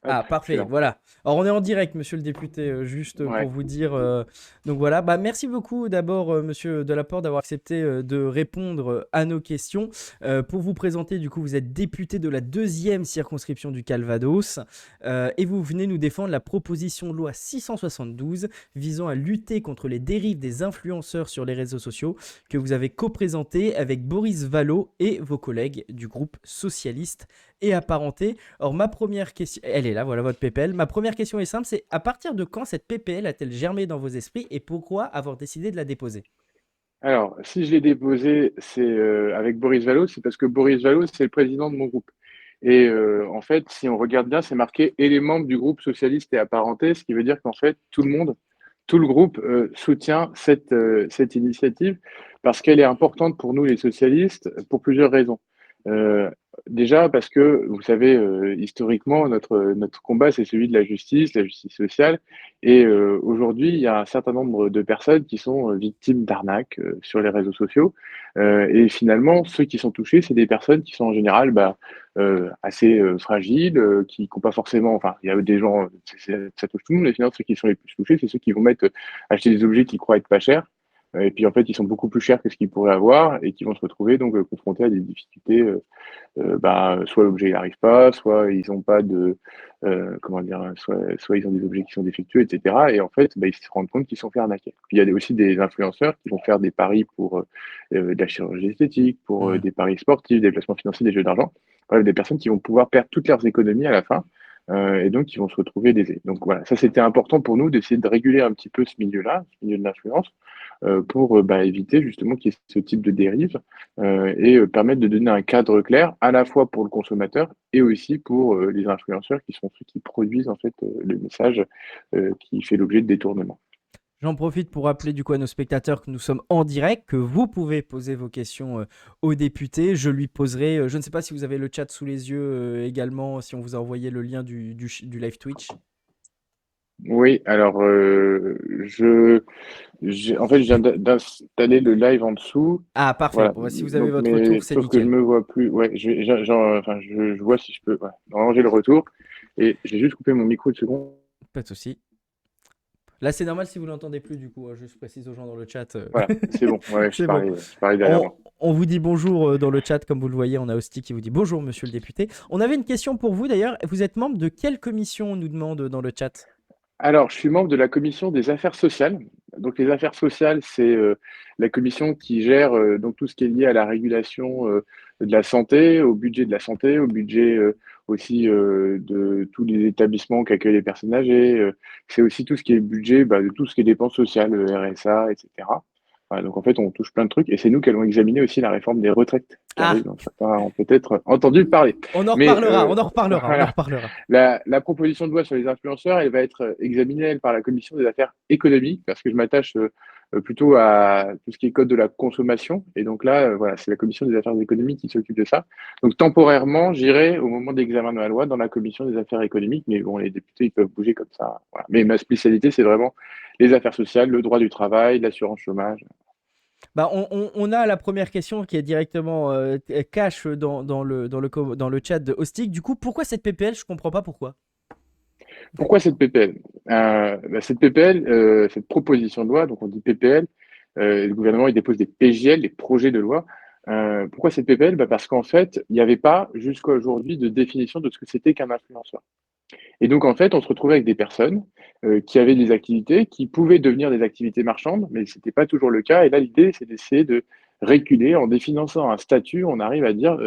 Ah, Hop, parfait, excellent. voilà. Alors, on est en direct, monsieur le député, juste pour Ouais. vous dire. Donc voilà, bah, merci beaucoup d'abord, monsieur Delaporte, d'avoir accepté de répondre à nos questions. Pour vous présenter, du coup, vous êtes député de la deuxième circonscription du Calvados et vous venez nous défendre la proposition de loi 672 visant à lutter contre les dérives des influenceurs sur les réseaux sociaux que vous avez co-présentée avec Boris Vallaud et vos collègues du groupe socialiste et apparentés. Or, ma première question, elle est là, voilà votre PPL. Ma première question est simple, c'est à partir de quand cette PPL a-t-elle germé dans vos esprits et pourquoi avoir décidé de la déposer? Alors, si je l'ai déposé, c'est avec Boris Vallaud, c'est parce que Boris Vallaud, c'est le président de mon groupe. Et en fait, si on regarde bien, c'est marqué et les membres du groupe socialiste et apparentés, ce qui veut dire qu'en fait, tout le monde, tout le groupe soutient cette initiative parce qu'elle est importante pour nous, les socialistes, pour plusieurs raisons. Euh, Déjà parce que, vous savez, historiquement, notre combat, c'est celui de la justice sociale. Et aujourd'hui, il y a un certain nombre de personnes qui sont victimes d'arnaques sur les réseaux sociaux. Et finalement, ceux qui sont touchés, c'est des personnes qui sont en général assez fragiles, qui n'ont pas forcément. Enfin, il y a des gens, ça touche tout le monde, mais finalement, ceux qui sont les plus touchés, c'est ceux qui vont acheter des objets qu'ils croient être pas chers. Et puis en fait, ils sont beaucoup plus chers que ce qu'ils pourraient avoir et qui vont se retrouver donc confrontés à des difficultés soit l'objet il n'arrive pas, soit ils n'ont pas de, comment dire, soit ils ont des objets qui sont défectueux, etc. Et en fait, ils se rendent compte qu'ils sont fait arnaquer. Puis il y a aussi des influenceurs qui vont faire des paris pour de la chirurgie esthétique, pour Hmm. des paris sportifs, des placements financiers, des jeux d'argent. Bref, des personnes qui vont pouvoir perdre toutes leurs économies à la fin. Et donc, qui vont se retrouver lésés. Donc voilà, ça c'était important pour nous d'essayer de réguler un petit peu ce milieu-là, ce milieu de l'influence, pour éviter justement qu'il y ait ce type de dérive et permettre de donner un cadre clair à la fois pour le consommateur et aussi pour les influenceurs qui sont ceux qui produisent en fait le message qui fait l'objet de détournement. J'en profite pour rappeler du coup à nos spectateurs que nous sommes en direct, que vous pouvez poser vos questions au député. Je lui poserai, je ne sais pas si vous avez le chat sous les yeux également, si on vous a envoyé le lien du live Twitch. Oui, alors en fait, je viens d'installer le live en dessous. Ah, parfait. Voilà. Bon, bah, si vous avez Donc, votre mais retour, c'est sauf que je nickel. me vois plus. Ouais, enfin, je vois si je peux. Ouais. Normalement, j'ai le retour et j'ai juste coupé mon micro de seconde. Pas de souci. Là, c'est normal si vous l'entendez plus, du coup, hein, juste précise aux gens dans le chat. Voilà, c'est bon. Ouais, C'est bon. je parlais derrière On, moi. on vous dit bonjour dans le chat, comme vous le voyez. On a Hostie qui vous dit bonjour, monsieur le député. On avait une question pour vous d'ailleurs. Vous êtes membre de quelle commission, on nous demande dans le chat? Alors, je suis membre de la commission des affaires sociales. Donc, les affaires sociales, c'est la commission qui gère donc tout ce qui est lié à la régulation de la santé, au budget de la santé, au budget aussi de tous les établissements qui accueillent les personnes âgées. C'est aussi tout ce qui est budget de tout ce qui est dépenses sociales, le RSA, etc. Voilà, donc, en fait, on touche plein de trucs. Et c'est nous qui allons examiner aussi la réforme des retraites qui Ah, arrive. Donc, certains ont peut-être entendu parler. on en Mais reparlera, on en reparlera, on en voilà. reparlera. La proposition de loi sur les influenceurs, elle va être examinée, elle, par la commission des affaires économiques, parce que je m'attache plutôt à tout ce qui est code de la consommation. Et donc là, voilà, c'est la commission des affaires économiques qui s'occupe de ça. Donc temporairement, j'irai au moment d'examen de la loi dans la commission des affaires économiques, mais bon, les députés, ils peuvent bouger comme ça. Voilà. Mais ma spécialité, c'est vraiment les affaires sociales, le droit du travail, l'assurance chômage. Bah, on a la première question qui est directement cash dans le chat de Hostic. Du coup, pourquoi cette PPL? Je comprends pas pourquoi. Pourquoi cette PPL? Cette PPL, cette proposition de loi, donc on dit PPL, le gouvernement il dépose des PJL, des projets de loi. Pourquoi cette PPL? Parce qu'en fait, il n'y avait pas jusqu'à aujourd'hui de définition de ce que c'était qu'un influenceur. Et donc en fait, on se retrouvait avec des personnes qui avaient des activités qui pouvaient devenir des activités marchandes, mais ce n'était pas toujours le cas. Et là, l'idée, c'est d'essayer de réguler en définissant un statut, on arrive à dire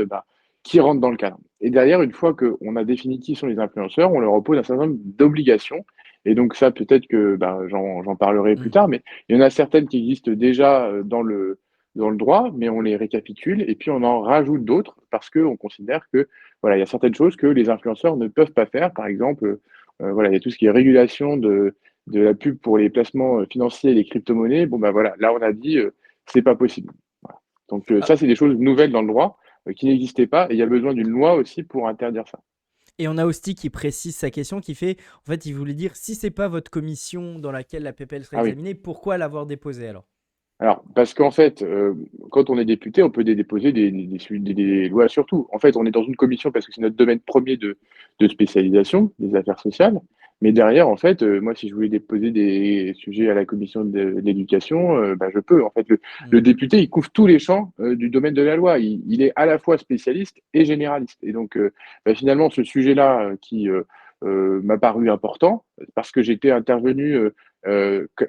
qui rentre dans le cadre. Et derrière, une fois qu'on a défini qui sont les influenceurs, on leur oppose un certain nombre d'obligations. Et donc ça, peut-être que j'en parlerai plus Hmm. tard, mais il y en a certaines qui existent déjà dans le droit, mais on les récapitule et puis on en rajoute d'autres parce qu'on considère que voilà, il y a certaines choses que les influenceurs ne peuvent pas faire. Par exemple, voilà, il y a tout ce qui est régulation de la pub pour les placements financiers et les crypto-monnaies. Bon, voilà, là, on a dit, c'est pas possible. Voilà. Donc, Ah, ça, c'est des choses nouvelles dans le droit qui n'existaient pas et il y a besoin d'une loi aussi pour interdire ça. et on a Hostic qui précise sa question, qui fait, en fait, il voulait dire, si c'est pas votre commission dans laquelle la PPL serait Ah oui. examinée, pourquoi l'avoir déposée alors? Alors, parce qu'en fait, quand on est député, on peut déposer des lois sur tout. En fait, on est dans une commission parce que c'est notre domaine premier de spécialisation, des affaires sociales. Mais derrière, en fait, moi, si je voulais déposer des sujets à la commission de l'éducation, bah, je peux. En fait, le Hmm. député, il couvre tous les champs du domaine de la loi. Il est à la fois spécialiste et généraliste. Et donc, bah, finalement, ce sujet-là qui m'a paru important, parce que j'étais intervenu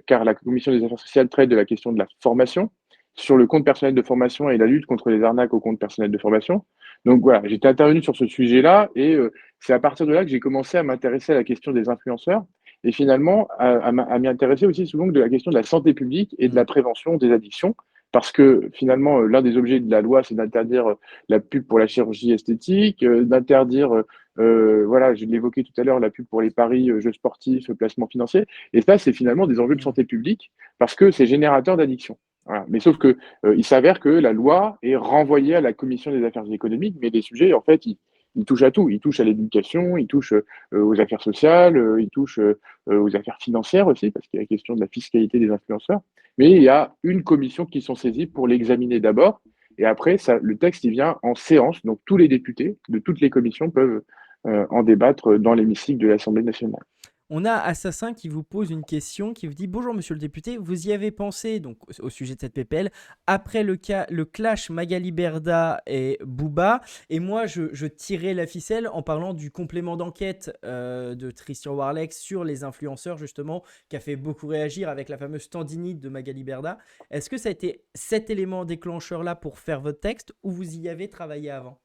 car la commission des affaires sociales traite de la question de la formation sur le compte personnel de formation et la lutte contre les arnaques au compte personnel de formation. Donc voilà, j'étais intervenu sur ce sujet-là et c'est à partir de là que j'ai commencé à m'intéresser à la question des influenceurs et finalement à m'y intéresser aussi souvent de la question de la santé publique et de Hmm. la prévention des addictions. Parce que finalement, l'un des objets de la loi, c'est d'interdire la pub pour la chirurgie esthétique, d'interdire, voilà, je l'évoquais tout à l'heure, la pub pour les paris, jeux sportifs, placements financiers. Et ça, c'est finalement des enjeux de Hmm. santé publique parce que c'est générateur d'addiction. Voilà. Mais sauf que il s'avère que la loi est renvoyée à la commission des affaires économiques, mais les sujets, en fait, ils touchent à tout. Ils touchent à l'éducation, ils touchent aux affaires sociales, ils touchent aux affaires financières aussi, parce qu'il y a la question de la fiscalité des influenceurs. Mais il y a une commission qui sont saisies pour l'examiner d'abord, et après, ça, le texte, il vient en séance, donc tous les députés de toutes les commissions peuvent en débattre dans l'hémicycle de l'Assemblée nationale. On a Assassin qui vous pose une question, qui vous dit: Bonjour monsieur le député, vous y avez pensé donc au sujet de cette PPL après le clash Magali Berda et Booba, et moi je tirais la ficelle en parlant du complément d'enquête de Christian Warlex sur les influenceurs justement, qui a fait beaucoup réagir avec la fameuse tendinite de Magali Berda. Est-ce que ça a été cet élément déclencheur là pour faire votre texte, ou vous y avez travaillé avant?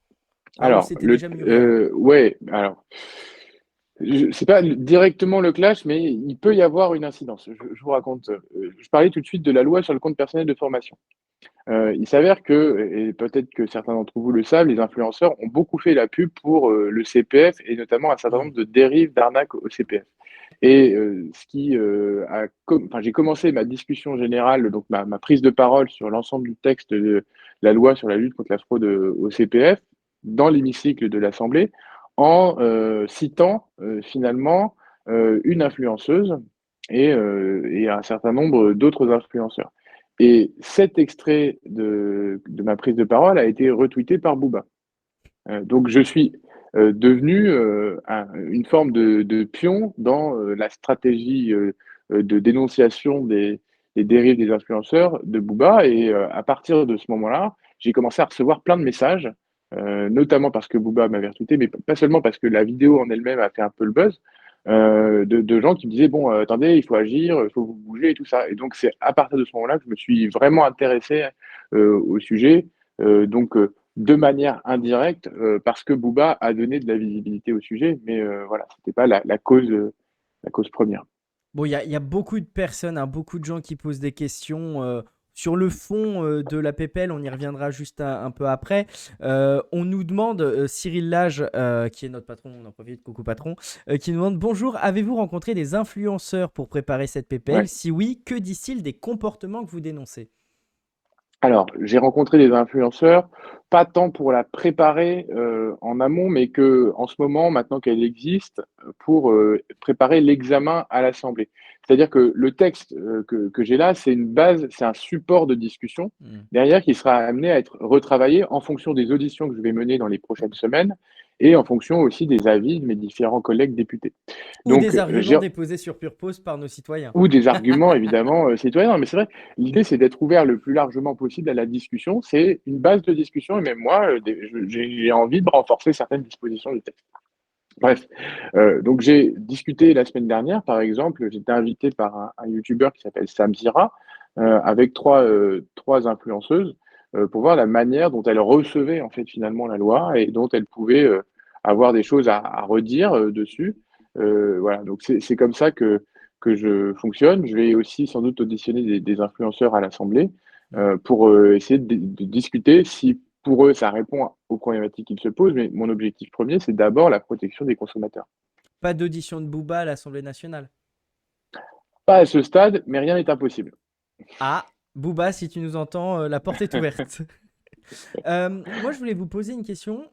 Enfin, ou Alors, c'était déjà mûri avant? ouais, alors, c'est pas directement le clash, mais il peut y avoir une incidence. Je vous raconte. Je parlais tout de suite de la loi sur le compte personnel de formation. Il s'avère que, et peut-être que certains d'entre vous le savent, les influenceurs ont beaucoup fait la pub pour le CPF et notamment un certain Hmm. nombre de dérives d'arnaques au CPF. Et ce qui enfin, j'ai commencé ma discussion générale, donc ma prise de parole sur l'ensemble du texte de la loi sur la lutte contre la fraude au CPF dans l'hémicycle de l'Assemblée en citant finalement une influenceuse et un certain nombre d'autres influenceurs. Et cet extrait de ma prise de parole a été retweeté par Booba. Donc je suis devenu une forme de pion dans la stratégie de dénonciation des dérives des influenceurs de Booba. Et à partir de ce moment-là, j'ai commencé à recevoir plein de messages, notamment parce que Booba m'avait retweeté, mais pas seulement parce que la vidéo en elle-même a fait un peu le buzz, de gens qui me disaient, bon, attendez, il faut agir, il faut vous bouger et tout ça. Et donc c'est à partir de ce moment-là que je me suis vraiment intéressé au sujet. Donc de manière indirecte, parce que Booba a donné de la visibilité au sujet, mais voilà, c'était pas la cause première. Bon, il y a beaucoup de personnes, hein, beaucoup de gens qui posent des questions sur le fond de la PPL. On y reviendra juste un peu après. On nous demande, Cyril Lage, qui est notre patron, on en profite, coucou patron, qui nous demande: Bonjour, avez-vous rencontré des influenceurs pour préparer cette PPL? Ouais. Si oui, que disent-ils des comportements que vous dénoncez? Alors, j'ai rencontré des influenceurs, pas tant pour la préparer en amont, mais que en ce moment, maintenant qu'elle existe, pour préparer l'examen à l'Assemblée. C'est-à-dire que le texte que j'ai là, c'est une base, c'est un support de discussion Hmm. derrière qui sera amené à être retravaillé en fonction des auditions que je vais mener dans les prochaines semaines et en fonction aussi des avis de mes différents collègues députés. Ou Donc, des arguments déposés sur Purpose par nos citoyens. ou des arguments évidemment citoyens. Non, mais c'est vrai, l'idée c'est d'être ouvert le plus largement possible à la discussion. C'est une base de discussion et même moi, j'ai envie de renforcer certaines dispositions du texte. Bref, donc j'ai discuté la semaine dernière, par exemple, j'étais invité par un youtubeur qui s'appelle Sam Zira, avec trois influenceuses, pour voir la manière dont elles recevaient en fait finalement la loi et dont elles pouvaient avoir des choses à redire dessus. Voilà, donc c'est comme ça que je fonctionne. Je vais aussi sans doute auditionner des influenceurs à l'Assemblée Hmm. pour essayer de discuter si pour eux, ça répond aux problématiques qu'ils se posent, mais mon objectif premier, c'est d'abord la protection des consommateurs. Pas d'audition de Booba à l'Assemblée nationale. Pas à ce stade, mais rien n'est impossible. Ah, Booba, si tu nous entends, la porte est ouverte. Moi, je voulais vous poser une question.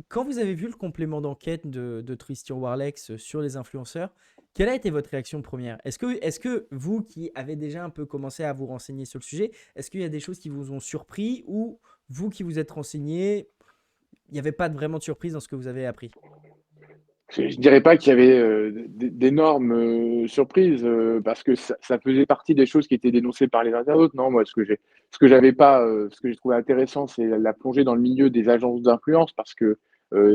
Quand vous avez vu le complément d'enquête de Christian Warlex sur les influenceurs, Quelle a été votre réaction première? Est-ce que vous qui avez déjà un peu commencé à vous renseigner sur le sujet, est-ce qu'il y a des choses qui vous ont surpris ou vous qui vous êtes renseigné, il n'y avait pas vraiment de surprise dans ce que vous avez appris? Je dirais pas qu'il y avait d'énormes surprises parce que ça faisait partie des choses qui étaient dénoncées par les internautes. Non, moi, ce que j'avais pas, ce que j'ai trouvé intéressant, c'est la plongée dans le milieu des agences d'influence parce que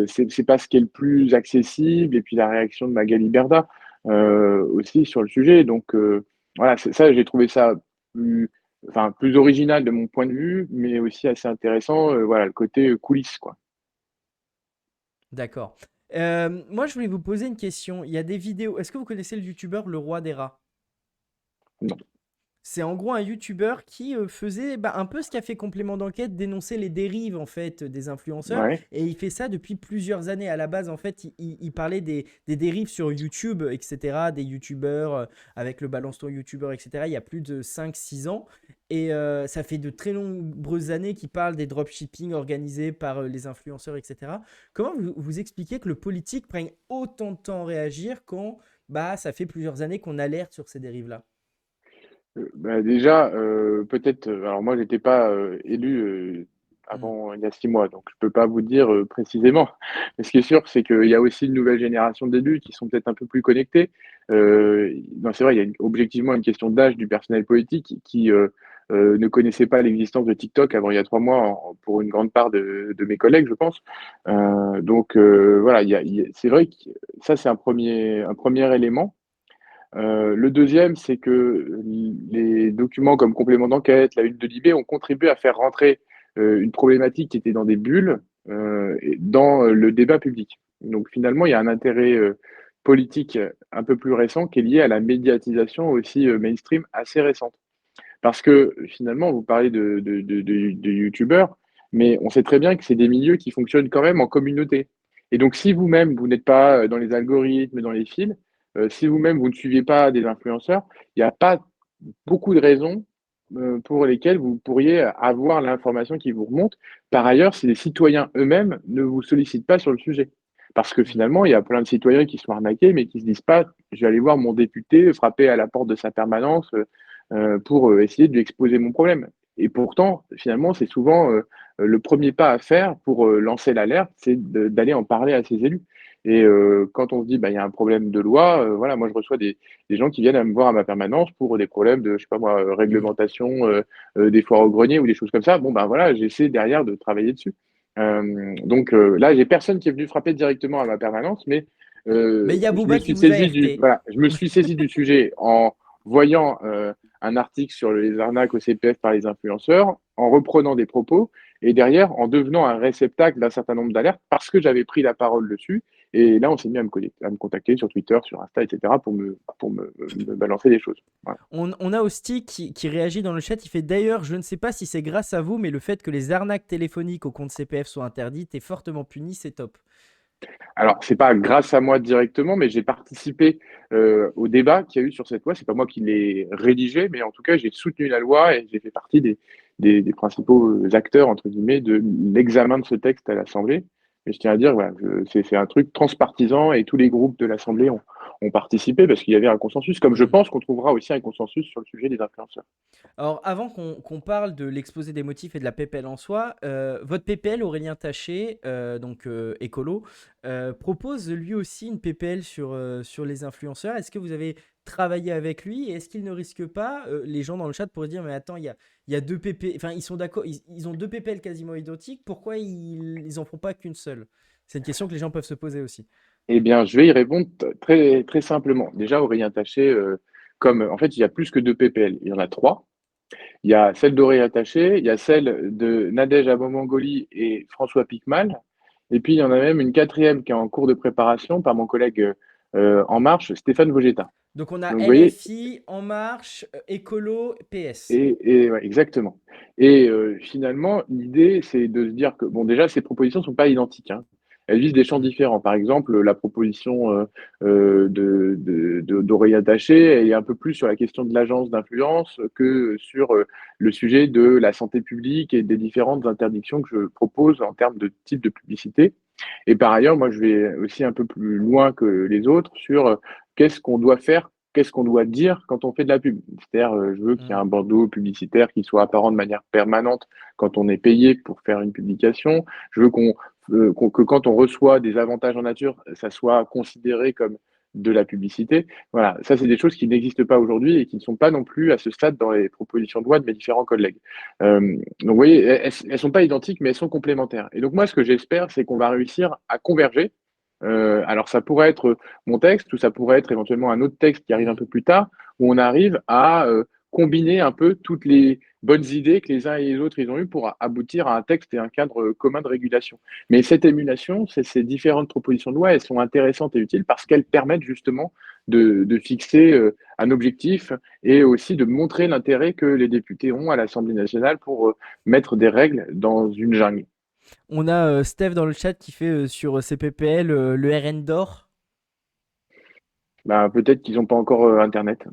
c'est pas ce qui est le plus accessible. Et puis la réaction de Magali Berda aussi sur le sujet. Donc voilà, ça, j'ai trouvé ça plus, enfin, plus original de mon point de vue, mais aussi assez intéressant. Voilà, le côté coulisses, quoi. D'accord. Moi, je voulais vous poser une question. Il y a des vidéos. Est-ce que vous connaissez le youtubeur Le Roi des Rats? Non. C'est en gros un youtubeur qui faisait bah, un peu ce qu'a fait Complément d'enquête, dénoncer les dérives en fait des influenceurs. Ouais. Et il fait ça depuis plusieurs années. À la base, en fait, il parlait des dérives sur YouTube, etc. Des youtubeurs avec le balance ton youtubeur, etc. Il y a plus de 5 6 ans. Et ça fait de très nombreuses années qu'il parle des dropshipping organisés par les influenceurs, etc. Comment vous expliquez que le politique prenne autant de temps à réagir quand bah, ça fait plusieurs années qu'on alerte sur ces dérives-là? Bah, déjà, peut-être, alors moi j'étais pas, élu, Hmm. avant il y a 6 mois, donc je peux pas vous dire, précisément. Mais ce qui est sûr, c'est qu'il y a aussi une nouvelle génération d'élus qui sont peut-être un peu plus connectés. Non, c'est vrai, il y a objectivement une question d'âge du personnel politique qui, ne connaissait pas l'existence de TikTok avant il y a 3 mois pour une grande part de mes collègues, je pense. Donc voilà, c'est vrai que ça, c'est un premier élément. Le deuxième, c'est que les documents comme complément d'enquête, la une de Libé ont contribué à faire rentrer une problématique qui était dans des bulles dans le débat public. Donc finalement, il y a un intérêt politique un peu plus récent qui est lié à la médiatisation aussi mainstream assez récente. Parce que finalement, vous parlez de youtubeurs, mais on sait très bien que c'est des milieux qui fonctionnent quand même en communauté. Et donc, si vous-même, vous n'êtes pas dans les algorithmes, dans les fils, si vous-même, vous ne suivez pas des influenceurs, il n'y a pas beaucoup de raisons pour lesquelles vous pourriez avoir l'information qui vous remonte. Par ailleurs, si les citoyens eux-mêmes ne vous sollicitent pas sur le sujet. Parce que Hmm. finalement, il y a plein de citoyens qui sont arnaqués, mais qui ne se disent pas, je vais aller voir mon député frapper à la porte de sa permanence pour essayer de lui exposer mon problème. Et pourtant, finalement, c'est souvent le premier pas à faire pour lancer l'alerte, c'est d'aller en parler à ses élus. Et quand on se dit, bah, il y a un problème de loi, voilà, moi je reçois des gens qui viennent à me voir à ma permanence pour des problèmes de, je sais pas moi, Hmm. réglementation, des foires au grenier ou des choses comme ça. Bon, ben voilà, j'essaie derrière de travailler dessus. Donc là, j'ai personne qui est venu frapper directement à ma permanence, mais Mais il y a je me Booba qui suis vous a saisi du, alerté. voilà, je me suis saisi du sujet en voyant un article sur les arnaques au CPF par les influenceurs, en reprenant des propos, et derrière en devenant un réceptacle d'un certain nombre d'alertes parce que j'avais pris la parole dessus. Et là, on s'est mis à me contacter sur Twitter, sur Insta, etc., me balancer des choses. Voilà. On a Hostie qui réagit dans le chat. Il fait d'ailleurs, je ne sais pas si c'est grâce à vous, mais le fait que les arnaques téléphoniques au compte CPF soient interdites et fortement punies, c'est top. Alors, c'est pas grâce à moi directement, mais j'ai participé au débat qu'il y a eu sur cette loi. C'est pas moi qui l'ai rédigé, mais en tout cas, j'ai soutenu la loi et j'ai fait partie des principaux acteurs, entre guillemets, de l'examen de ce texte à l'Assemblée. Mais je tiens à dire, voilà, c'est un truc transpartisan et tous les groupes de l'Assemblée ont participé parce qu'il y avait un consensus, comme je Hmm. pense qu'on trouvera aussi un consensus sur le sujet des influenceurs. Alors, avant qu'on parle de l'exposé des motifs et de la PPL en soi, votre PPL, Aurélien Taché, donc écolo, propose lui aussi une PPL sur les influenceurs. Est-ce que vous avez travaillé avec lui et est-ce qu'il ne risque pas, les gens dans le chat pourraient dire, mais attends, il y a deux PP, enfin, ils sont d'accord, ils ont deux PPL quasiment identiques, pourquoi ils en font pas qu'une seule? C'est une question que les gens peuvent se poser aussi. Eh bien, je vais y répondre très, très simplement. Déjà, Aurélien Taché, comme en fait, il y a plus que deux PPL, il y en a trois. Il y a celle d'Oreille Attachée, il y a celle de Nadège Abomangoli et François Picmal. Et puis, il y en a même une quatrième qui est en cours de préparation par mon collègue En Marche, Stéphane Vogetta. Donc on a Donc, vous voyez, LFI, En Marche, Écolo, PS. et ouais, exactement. Et finalement, l'idée, c'est de se dire que, bon, déjà, ces propositions ne sont pas identiques, hein. Elles visent des champs Hmm. différents. Par exemple, la proposition d'Oreille Attaché, elle est un peu plus sur la question de l'agence d'influence que sur le sujet de la santé publique et des différentes interdictions que je propose en termes de type de publicité. Et par ailleurs, moi, je vais aussi un peu plus loin que les autres sur qu'est-ce qu'on doit faire, qu'est-ce qu'on doit dire quand on fait de la pub. C'est-à-dire, je veux qu'il y ait Mm. un bandeau publicitaire qui soit apparent de manière permanente quand on est payé pour faire une publication. Je veux que quand on reçoit des avantages en nature, ça soit considéré comme de la publicité. Voilà, ça, c'est des choses qui n'existent pas aujourd'hui et qui ne sont pas non plus à ce stade dans les propositions de loi de mes différents collègues. Donc, vous voyez, elles sont pas identiques, mais elles sont complémentaires. Et donc, moi, ce que j'espère, c'est qu'on va réussir à converger. Alors, ça pourrait être mon texte ou ça pourrait être éventuellement un autre texte qui arrive un Mm. peu plus tard, où on arrive à combiner un peu toutes les bonnes idées que les uns et les autres ils ont eues pour aboutir à un texte et un cadre commun de régulation. Mais cette émulation, ces différentes propositions de loi, elles sont intéressantes et utiles parce qu'elles permettent justement de fixer un objectif et aussi de montrer l'intérêt que les députés ont à l'Assemblée nationale pour mettre des règles dans une jungle. On a Steph dans le chat qui fait sur ces PPL le RN d'or. Bah, peut-être qu'ils n'ont pas encore Internet.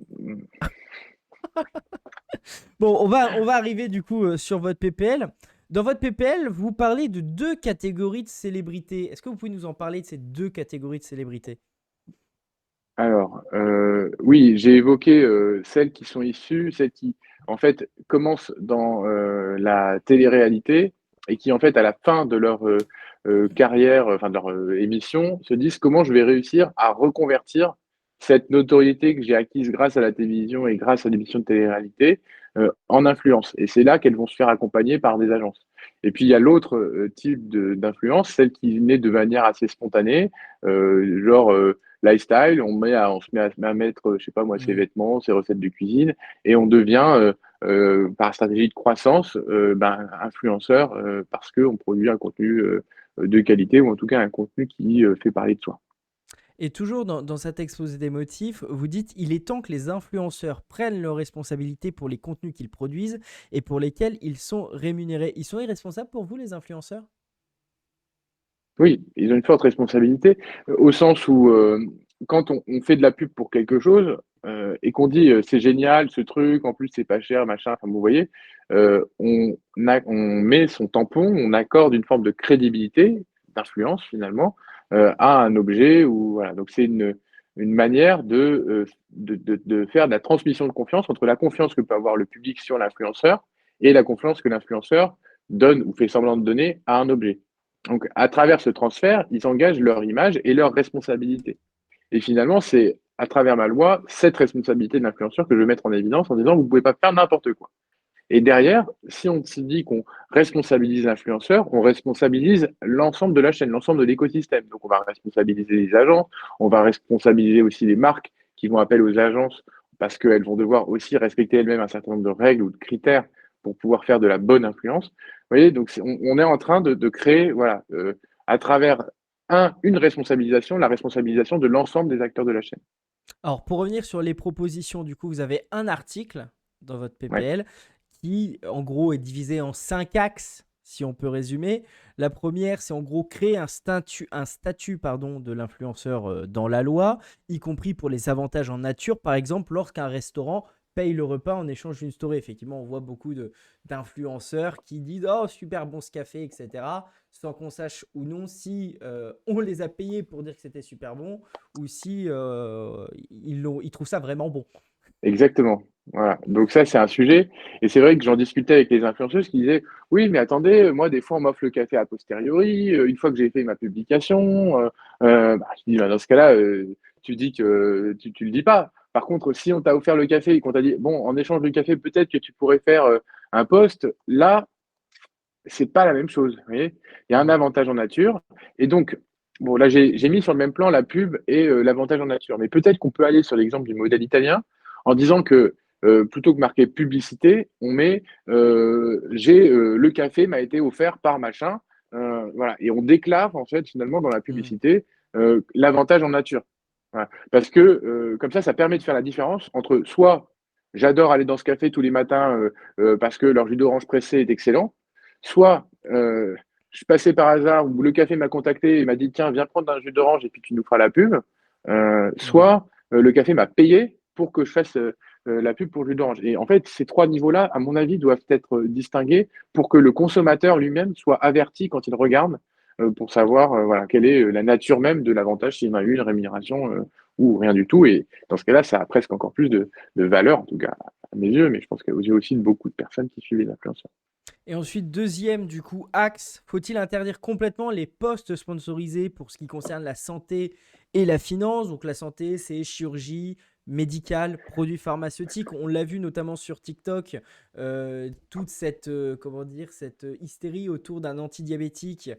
Bon, on va arriver du coup sur votre PPL. Dans votre PPL, vous parlez de deux catégories de célébrités. Est-ce que vous pouvez nous en parler de ces deux catégories de célébrités? Alors, oui, j'ai évoqué celles qui sont issues, celles qui, en fait, commencent dans la télé-réalité et qui, en fait, à la fin de leur carrière, enfin de leur émission, se disent comment je vais réussir à reconvertir cette notoriété que j'ai acquise grâce à la télévision et grâce à l'émission de télé-réalité en influence. Et c'est là qu'elles vont se faire accompagner par des agences. Et puis, il y a l'autre type d'influence, celle qui naît de manière assez spontanée, genre lifestyle, on se met à mettre, je sais pas moi, ses Hmm. vêtements, ses recettes de cuisine, et on devient, par stratégie de croissance, influenceur parce qu'on produit un contenu de qualité ou en tout cas un contenu qui fait parler de soi. Et toujours dans cet exposé des motifs, vous dites il est temps que les influenceurs prennent leurs responsabilités pour les contenus qu'ils produisent et pour lesquels ils sont rémunérés. Ils sont irresponsables pour vous, les influenceurs? Oui, ils ont une forte responsabilité, au sens où quand on fait de la pub pour quelque chose et qu'on dit c'est génial ce truc, en plus c'est pas cher, machin, enfin vous voyez, on met son tampon, on accorde une forme de crédibilité, d'influence finalement, à un objet ou voilà. Donc c'est une manière de faire de la transmission de confiance entre la confiance que peut avoir le public sur l'influenceur et la confiance que l'influenceur donne ou fait semblant de donner à un objet. Donc, à travers ce transfert, ils engagent leur image et leur responsabilité. Et finalement, c'est à travers ma loi, cette responsabilité de l'influenceur que je vais mettre en évidence en disant, vous ne pouvez pas faire n'importe quoi. Et derrière, si on se dit qu'on responsabilise l'influenceur, on responsabilise l'ensemble de la chaîne, l'ensemble de l'écosystème. Donc, on va responsabiliser les agents, on va responsabiliser aussi les marques qui vont appeler aux agences parce qu'elles vont devoir aussi respecter elles-mêmes un certain nombre de règles ou de critères pour pouvoir faire de la bonne influence. Vous voyez, donc on est en train de créer, voilà, à travers une responsabilisation, la responsabilisation de l'ensemble des acteurs de la chaîne. Alors, pour revenir sur les propositions, du coup, vous avez un article dans votre Ouais. PPL qui, en gros, est divisé en 5 axes, si on peut résumer. La première, c'est en gros créer un statut pardon, de l'influenceur dans la loi, y compris pour les avantages en nature. Par exemple, lorsqu'un restaurant paye le repas en échange d'une story. Effectivement, on voit beaucoup d'influenceurs qui disent «Oh, super bon ce café», etc., sans qu'on sache ou non si on les a payés pour dire que c'était super bon ou si ils trouvent ça vraiment bon. Exactement. Voilà. Donc ça, c'est un sujet. Et c'est vrai que j'en discutais avec les influenceuses qui disaient, oui, mais attendez, moi, des fois, on m'offre le café a posteriori, une fois que j'ai fait ma publication. Je dis, bah, dans ce cas-là, tu dis que tu le dis pas. Par contre, si on t'a offert le café et qu'on t'a dit, bon, en échange du café, peut-être que tu pourrais faire un post, là, c'est pas la même chose. Vous voyez, il y a un Mm. avantage en nature. Et donc, bon, là, j'ai mis sur le même plan la pub et l'avantage en nature. Mais peut-être qu'on peut aller sur l'exemple du modèle italien en disant que plutôt que marquer publicité, on met le café m'a été offert par machin. Voilà. Et on déclare, en fait, finalement, dans la Mm. publicité, l'avantage en nature. Voilà. Parce que comme ça permet de faire la différence entre soit j'adore aller dans ce café tous les matins parce que leur jus d'orange pressé est excellent, soit je suis passé par hasard ou le café m'a contacté et m'a dit tiens, viens prendre un jus d'orange et puis tu nous feras la pub, Mm. soit le café m'a payé pour que je fasse la pub pour le jus d'orange. Et en fait, ces trois niveaux-là, à mon avis, doivent être distingués pour que le consommateur lui-même soit averti quand il regarde pour savoir voilà, quelle est la nature même de l'avantage s'il y a eu une rémunération ou rien du tout. Et dans ce cas-là, ça a presque encore plus de valeur, en tout cas à mes yeux, mais je pense qu'il y a aussi beaucoup de personnes qui suivent les influenceurs. Et ensuite, deuxième, du coup, axe, faut-il interdire complètement les posts sponsorisés pour ce qui concerne la santé et la finance? Donc la santé, c'est chirurgie, médicale, produits pharmaceutiques. On l'a vu notamment sur TikTok, toute cette, comment dire, cette hystérie autour d'un antidiabétique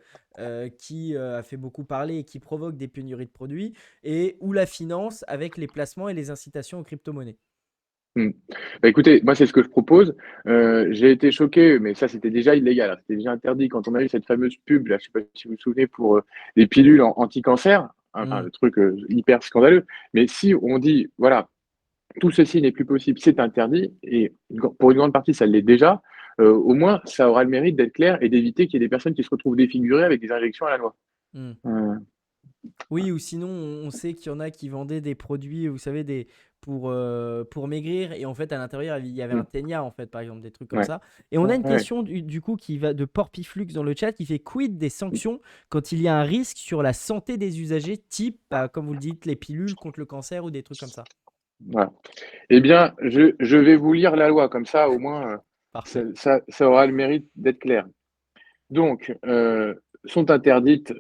qui a fait beaucoup parler et qui provoque des pénuries de produits, et ou la finance avec les placements et les incitations aux crypto-monnaies. Hmm. Bah, écoutez, moi c'est ce que je propose. J'ai été choqué, mais ça c'était déjà illégal, hein. C'était déjà interdit quand on a eu cette fameuse pub, là, je sais pas si vous vous souvenez, pour des pilules anti-cancer, enfin Mm, le truc hyper scandaleux. Mais si on dit, voilà, tout ceci n'est plus possible, c'est interdit, et pour une grande partie ça l'est déjà, au moins ça aura le mérite d'être clair et d'éviter qu'il y ait des personnes qui se retrouvent défigurées avec des injections à la noix. mm. Euh, Oui, ou sinon, on sait qu'il y en a qui vendaient des produits, vous savez, pour maigrir, et en fait, à l'intérieur, il y avait un hmm, ténia, en fait, par exemple, des trucs comme ouais, ça. Et on a une ouais. question du coup qui va de Porpiflux dans le chat qui fait quid des sanctions quand il y a un risque sur la santé des usagers, type, bah, comme vous le dites, les pilules contre le cancer ou des trucs comme ça. Voilà. Eh bien, je vais vous lire la loi, comme ça au moins Parfait. ça aura le mérite d'être clair. Donc, sont interdites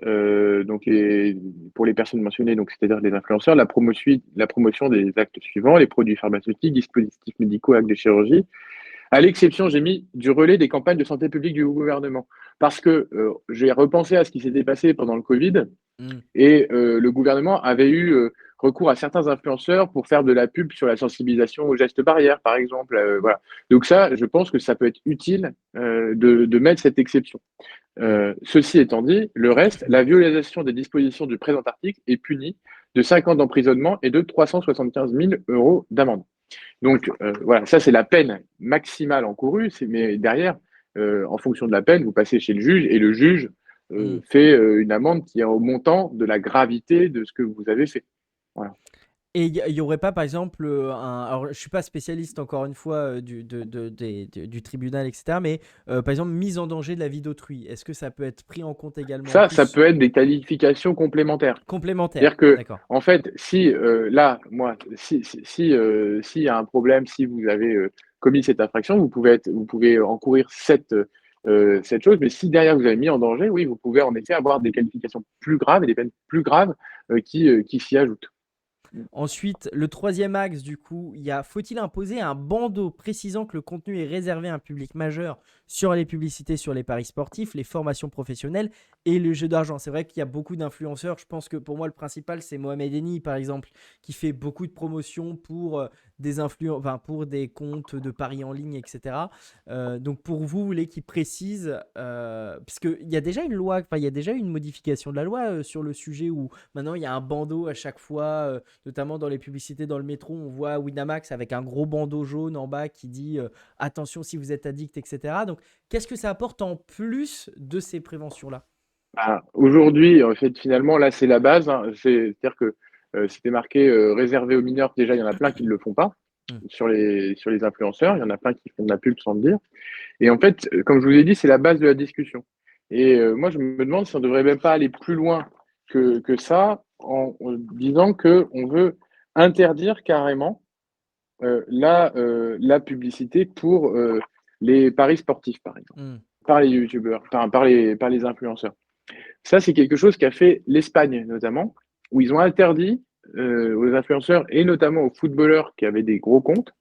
pour les personnes mentionnées, donc c'est-à-dire les influenceurs, la promotion des actes suivants, les produits pharmaceutiques, dispositifs médicaux, actes de chirurgie, à l'exception, j'ai mis du relais des campagnes de santé publique du gouvernement. Parce que j'ai repensé à ce qui s'était passé pendant le Covid, Hmm, et le gouvernement avait eu recours à certains influenceurs pour faire de la pub sur la sensibilisation aux gestes barrières, par exemple. Voilà. Donc ça, je pense que ça peut être utile de mettre cette exception. hmm. Ceci étant dit, le reste, la violation des dispositions du présent article est punie de 5 ans d'emprisonnement et de 375 000 euros d'amende. Donc voilà, ça c'est la peine maximale encourue, mais derrière, en fonction de la peine, vous passez chez le juge et le juge Hmm. fait une amende qui est au montant de la gravité de ce que vous avez fait. Voilà. Et il y aurait pas, par exemple, alors je suis pas spécialiste encore une fois du tribunal, etc. Mais par exemple, mise en danger de la vie d'autrui. Est-ce que ça peut être pris en compte également, Ça plus peut être des qualifications complémentaires. complémentaire? C'est-à-dire que, D'accord. en fait, si là, moi, s'il y a un problème, si vous avez commis cette infraction, vous pouvez encourir cette chose, mais si derrière vous avez mis en danger, oui, vous pouvez en effet avoir des qualifications plus graves et des peines plus graves qui s'y ajoutent. Ensuite, le troisième axe, du coup, il y a faut-il imposer un bandeau précisant que le contenu est réservé à un public majeur sur les publicités sur les paris sportifs, les formations professionnelles et le jeu d'argent? C'est vrai qu'il y a beaucoup d'influenceurs. Je pense que pour moi, le principal, c'est Mohamed Eni, par exemple, qui fait beaucoup de promotions pour enfin, pour des comptes de paris en ligne, etc. Donc pour vous, vous voulez qu'il précise, puisqu'il y a déjà une loi, enfin, il y a déjà une modification de la loi sur le sujet où maintenant il y a un bandeau à chaque fois. Notamment dans les publicités dans le métro, on voit Winamax avec un gros bandeau jaune en bas qui dit attention si vous êtes addict, etc. Donc, qu'est-ce que ça apporte en plus de ces préventions-là? Ah, aujourd'hui, en fait, finalement, là, c'est la base, hein. C'est-à-dire que c'était marqué réservé aux mineurs. Déjà, il y en a plein qui ne le font pas Hmm. sur les influenceurs. Il y en a plein qui font de la pub sans le dire. Et en fait, comme je vous ai dit, c'est la base de la discussion. Et moi, je me demande si on ne devrait même pas aller plus loin que ça en disant qu'on veut interdire carrément la publicité pour les paris sportifs, par exemple, Hmm. par les youtubeurs, enfin, par les influenceurs. Ça, c'est quelque chose qu'a fait l'Espagne, notamment, où ils ont interdit aux influenceurs et notamment aux footballeurs qui avaient des gros comptes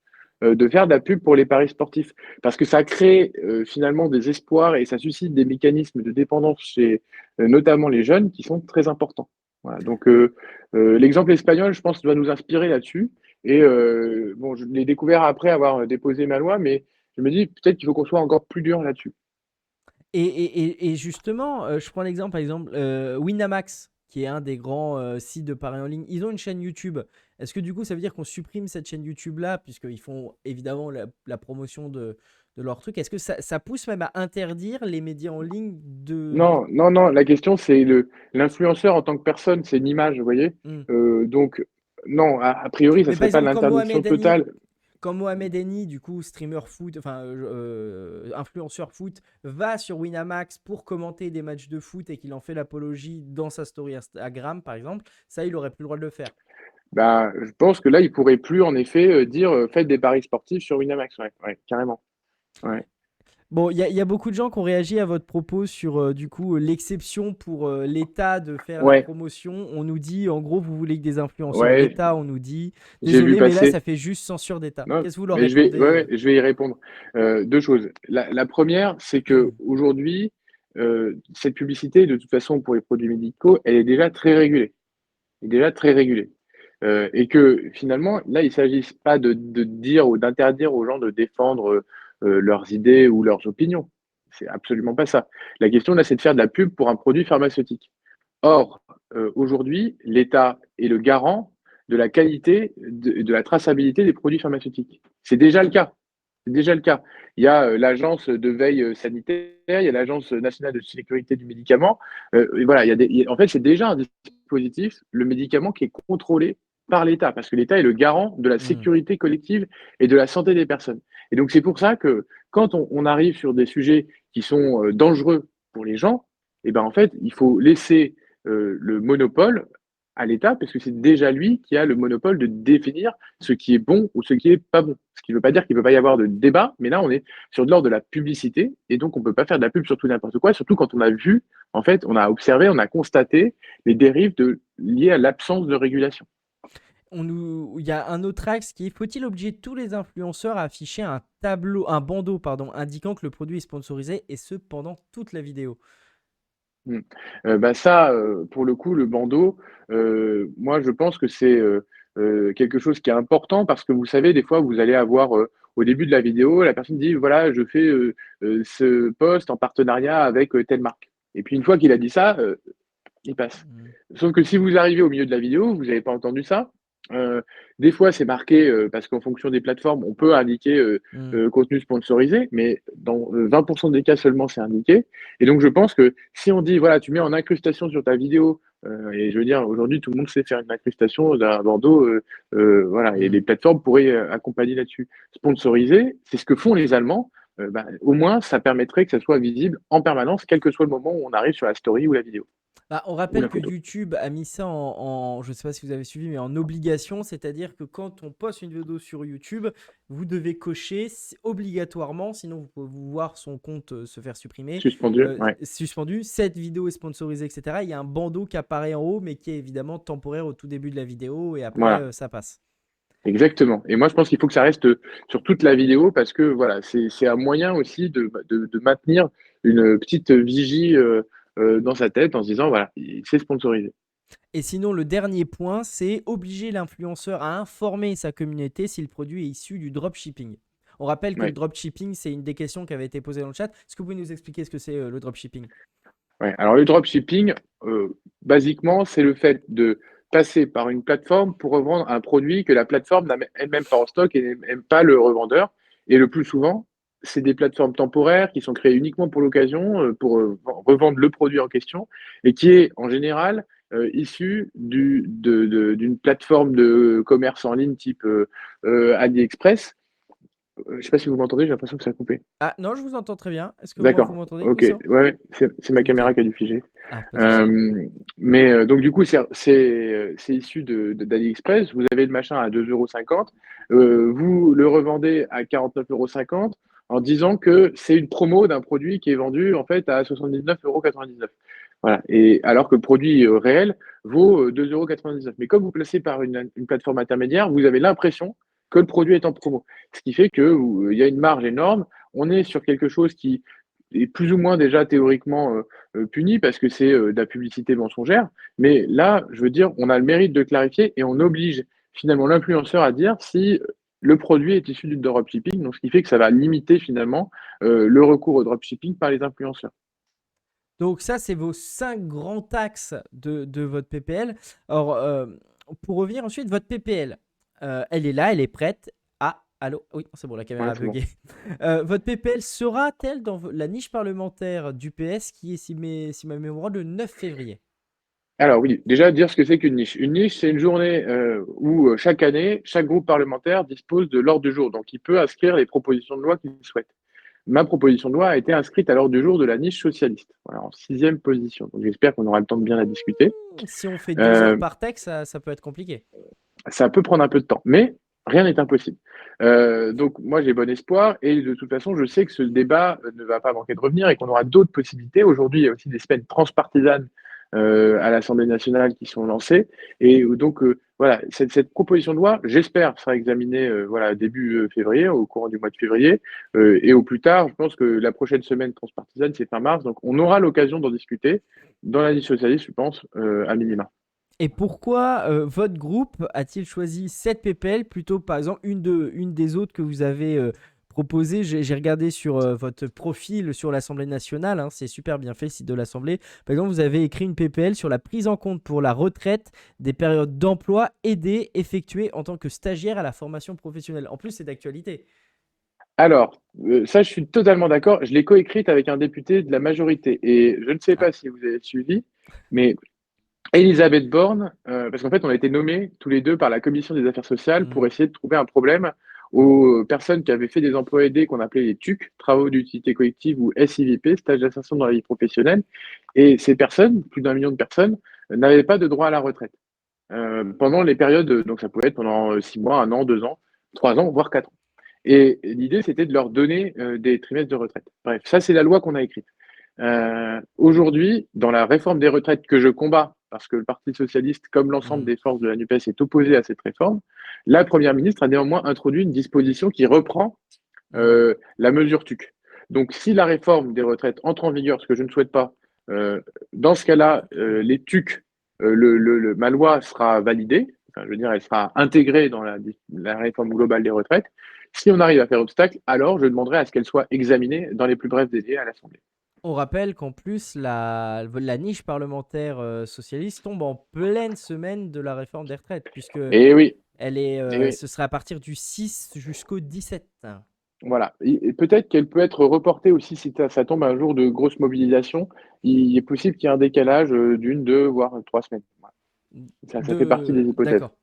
de faire de la pub pour les paris sportifs. Parce que ça crée finalement des espoirs et ça suscite des mécanismes de dépendance chez notamment les jeunes qui sont très importants. Voilà. Donc, l'exemple espagnol, je pense, doit nous inspirer là-dessus. Et bon, je l'ai découvert après avoir déposé ma loi, mais je me dis peut-être qu'il faut qu'on soit encore plus dur là-dessus. Et justement, je prends l'exemple, par exemple, Winamax, qui est un des grands sites de paris en ligne. Ils ont une chaîne YouTube. Est-ce que du coup, ça veut dire qu'on supprime cette chaîne YouTube-là, puisqu'ils font évidemment la promotion de leur truc? Est-ce que ça pousse même à interdire les médias en ligne Non, non, non, la question, c'est l'influenceur en tant que personne, c'est une image, vous voyez. Hmm. Donc, non, a priori, ça Mais par serait pas exemple, comme l'interdiction Mohamed Ali, totale. quand Mohamed Eni, du coup, streamer foot, influenceur foot, va sur Winamax pour commenter des matchs de foot et qu'il en fait l'apologie dans sa story Instagram, par exemple, ça, il aurait plus le droit de le faire. Bah, je pense que là, il pourrait plus, en effet, dire faites des paris sportifs sur Winamax. Ouais, ouais, carrément. Ouais. Bon, il y a beaucoup de gens qui ont réagi à votre propos sur du coup l'exception pour l'État de faire la Ouais, promotion. On nous dit, en gros, vous voulez que des influenceurs ouais, d'État, on nous dit. j'ai vu Désolé, mais là, passer. ça fait juste censure d'État. Non, Qu'est-ce que vous leur mais je vais, répondez ouais, ouais, je vais y répondre. Deux choses. La première, c'est que aujourd'hui, cette publicité, de toute façon, pour les produits médicaux, elle est déjà très régulée. Elle est déjà très régulée. Et que finalement, là, il ne s'agit pas de dire ou d'interdire aux gens de défendre leurs idées ou leurs opinions. C'est absolument pas ça. La question, là, c'est de faire de la pub pour un produit pharmaceutique. Or, aujourd'hui, l'État est le garant de la qualité, de la traçabilité des produits pharmaceutiques. C'est déjà le cas. C'est déjà le cas. Il y a l'agence de veille sanitaire, il y a l'agence nationale de sécurité du médicament. Et voilà, en fait, c'est déjà un dispositif, le médicament qui est contrôlé par l'État, parce que l'État est le garant de la Hmm. sécurité collective et de la santé des personnes. Et donc, c'est pour ça que quand on arrive sur des sujets qui sont dangereux pour les gens, eh ben, en fait, il faut laisser le monopole à l'État, parce que c'est déjà lui qui a le monopole de définir ce qui est bon ou ce qui est pas bon. Ce qui ne veut pas dire qu'il ne peut pas y avoir de débat, mais là, on est sur de l'ordre de la publicité, et donc on ne peut pas faire de la pub sur tout n'importe quoi, surtout quand on a vu, en fait, on a observé, on a constaté les dérives liées à l'absence de régulation. Il y a un autre axe qui est, faut-il obliger tous les influenceurs à afficher un bandeau, pardon, indiquant que le produit est sponsorisé et ce pendant toute la vidéo? Mm. Bah ça, pour le coup, le bandeau, moi, je pense que c'est quelque chose qui est important parce que vous savez, des fois, vous allez avoir au début de la vidéo, la personne dit, voilà, je fais ce post en partenariat avec telle marque. Et puis, une fois qu'il a dit ça, il passe. Hmm. Sauf que si vous arrivez au milieu de la vidéo, vous n'avez pas entendu ça. Des fois, c'est marqué parce qu'en fonction des plateformes, on peut indiquer Hmm. contenu sponsorisé, mais dans 20% des cas seulement, c'est indiqué. Et donc, je pense que si on dit, voilà, tu mets en incrustation sur ta vidéo, et je veux dire, aujourd'hui, tout le monde sait faire une incrustation d'un bandeau, voilà, et Hmm. les plateformes pourraient accompagner là-dessus. Sponsorisé, c'est ce que font les Allemands. Bah, au moins, ça permettrait que ça soit visible en permanence, quel que soit le moment où on arrive sur la story ou la vidéo Bah, on ou rappelle la que photo. YouTube a mis ça je ne sais pas si vous avez suivi, mais en obligation, c'est-à-dire que quand on poste une vidéo sur YouTube, vous devez cocher obligatoirement, sinon vous pouvez vous voir son compte se faire supprimer, Suspendu, ouais, suspendu. Cette vidéo est sponsorisée, etc. Il y a un bandeau qui apparaît en haut, mais qui est évidemment temporaire au tout début de la vidéo et après voilà, ça passe. exactement. Et moi, je pense qu'il faut que ça reste sur toute la vidéo parce que voilà, c'est un moyen aussi de maintenir une petite vigie dans sa tête en se disant, voilà, c'est sponsorisé. Et sinon, le dernier point, c'est obliger l'influenceur à informer sa communauté si le produit est issu du dropshipping. On rappelle que le Ouais, dropshipping, c'est une des questions qui avait été posée dans le chat. Est-ce que vous pouvez nous expliquer ce que c'est le dropshipping? ouais. Alors, le dropshipping, basiquement, c'est le fait de passer par une plateforme pour revendre un produit que la plateforme n'a elle-même pas en stock et n'aime pas le revendeur. Et le plus souvent, c'est des plateformes temporaires qui sont créées uniquement pour l'occasion, pour revendre le produit en question, et qui est en général issu d'une plateforme de commerce en ligne type AliExpress. Je ne sais pas si vous m'entendez, j'ai l'impression que ça a coupé. Ah non, je vous entends très bien. Est-ce que moi, vous D'accord, m'entendez? ok. Oui, c'est Ouais, bon. ouais, c'est ma caméra Nickel. qui a dû figer. Ah, pas de souci. Mais donc du coup, c'est issu d'AliExpress. Vous avez le machin à 2,50 €. Vous le revendez à 49,50 € en disant que c'est une promo d'un produit qui est vendu en fait à 79,99 €. Voilà. Et alors que le produit réel vaut 2,99 €. Mais comme vous placez par une plateforme intermédiaire, vous avez l'impression que le produit est en promo. Ce qui fait qu'il y a une marge énorme. On est sur quelque chose qui est plus ou moins déjà théoriquement puni parce que c'est de la publicité mensongère. Mais là, je veux dire, on a le mérite de clarifier et on oblige finalement l'influenceur à dire si le produit est issu du dropshipping. Donc, ce qui fait que ça va limiter finalement le recours au dropshipping par les influenceurs. Donc ça, c'est vos 5 grands axes de votre PPL. Alors, pour revenir ensuite, votre PPL, elle est là, elle est prête. Ah, allô? Oui, c'est bon, la caméra Ouais, a c'est bon. bugué. Votre PPL sera-t-elle dans la niche parlementaire du PS qui est, si ma mémoire, le 9 février? Alors oui, déjà dire ce que c'est qu'une niche. Une niche, c'est une journée où chaque année, chaque groupe parlementaire dispose de l'ordre du jour. Donc il peut inscrire les propositions de loi qu'il souhaite. Ma proposition de loi a été inscrite à l'ordre du jour de la niche socialiste, voilà, en sixième position. Donc j'espère qu'on aura le temps de bien la discuter. Si on fait 2 heures Euh, par texte, ça peut être compliqué. Ça peut prendre un peu de temps, mais rien n'est impossible. Donc moi j'ai bon espoir et de toute façon je sais que ce débat ne va pas manquer de revenir et qu'on aura d'autres possibilités. Aujourd'hui il y a aussi des semaines transpartisanes à l'Assemblée nationale qui sont lancées et donc voilà cette proposition de loi j'espère sera examinée voilà début février, au courant du mois de février et au plus tard. Je pense que la prochaine semaine transpartisane c'est fin mars, donc on aura l'occasion d'en discuter dans la liste socialiste je pense à minima. Et pourquoi votre groupe a-t-il choisi cette PPL plutôt, par exemple, une des autres que vous avez proposées? J'ai regardé sur votre profil sur l'Assemblée nationale, hein, c'est super bien fait le site de l'Assemblée. Par exemple, vous avez écrit une PPL sur la prise en compte pour la retraite des périodes d'emploi aidées effectuées en tant que stagiaire à la formation professionnelle. En plus, c'est d'actualité. Alors, ça, je suis totalement d'accord. Je l'ai coécrite avec un député de la majorité. Et je ne sais Ah. pas si vous avez suivi, mais Elisabeth Borne, parce qu'en fait, on a été nommés tous les deux par la Commission des affaires sociales Mhm. pour essayer de trouver un problème aux personnes qui avaient fait des emplois aidés qu'on appelait les TUC, travaux d'utilité collective ou SIVP, stage d'insertion dans la vie professionnelle. Et ces personnes, plus d'un million de personnes, n'avaient pas de droit à la retraite pendant les périodes, donc ça pouvait être pendant 6 mois, un an, 2 ans, 3 ans, voire 4 ans. Et l'idée, c'était de leur donner des trimestres de retraite. Bref, ça, c'est la loi qu'on a écrite. Aujourd'hui, dans la réforme des retraites que je combats, parce que le Parti socialiste, comme l'ensemble Mhm. des forces de la NUPES, est opposé à cette réforme, la Première ministre a néanmoins introduit une disposition qui reprend Mhm. la mesure TUC. Donc, si la réforme des retraites entre en vigueur, ce que je ne souhaite pas, dans ce cas-là, les TUC, ma loi sera validée, enfin, je veux dire, elle sera intégrée dans la réforme globale des retraites. Si on arrive à faire obstacle, alors je demanderai à ce qu'elle soit examinée dans les plus brefs délais à l'Assemblée. On rappelle qu'en plus, la niche parlementaire socialiste tombe en pleine semaine de la réforme des retraites, puisque Et oui, et oui. ce sera à partir du 6 jusqu'au 17. Voilà. Et peut-être qu'elle peut être reportée aussi si ça tombe un jour de grosse mobilisation. Il est possible qu'il y ait un décalage d'une, deux, voire 3 semaines. Voilà. Ça fait partie des hypothèses. D'accord.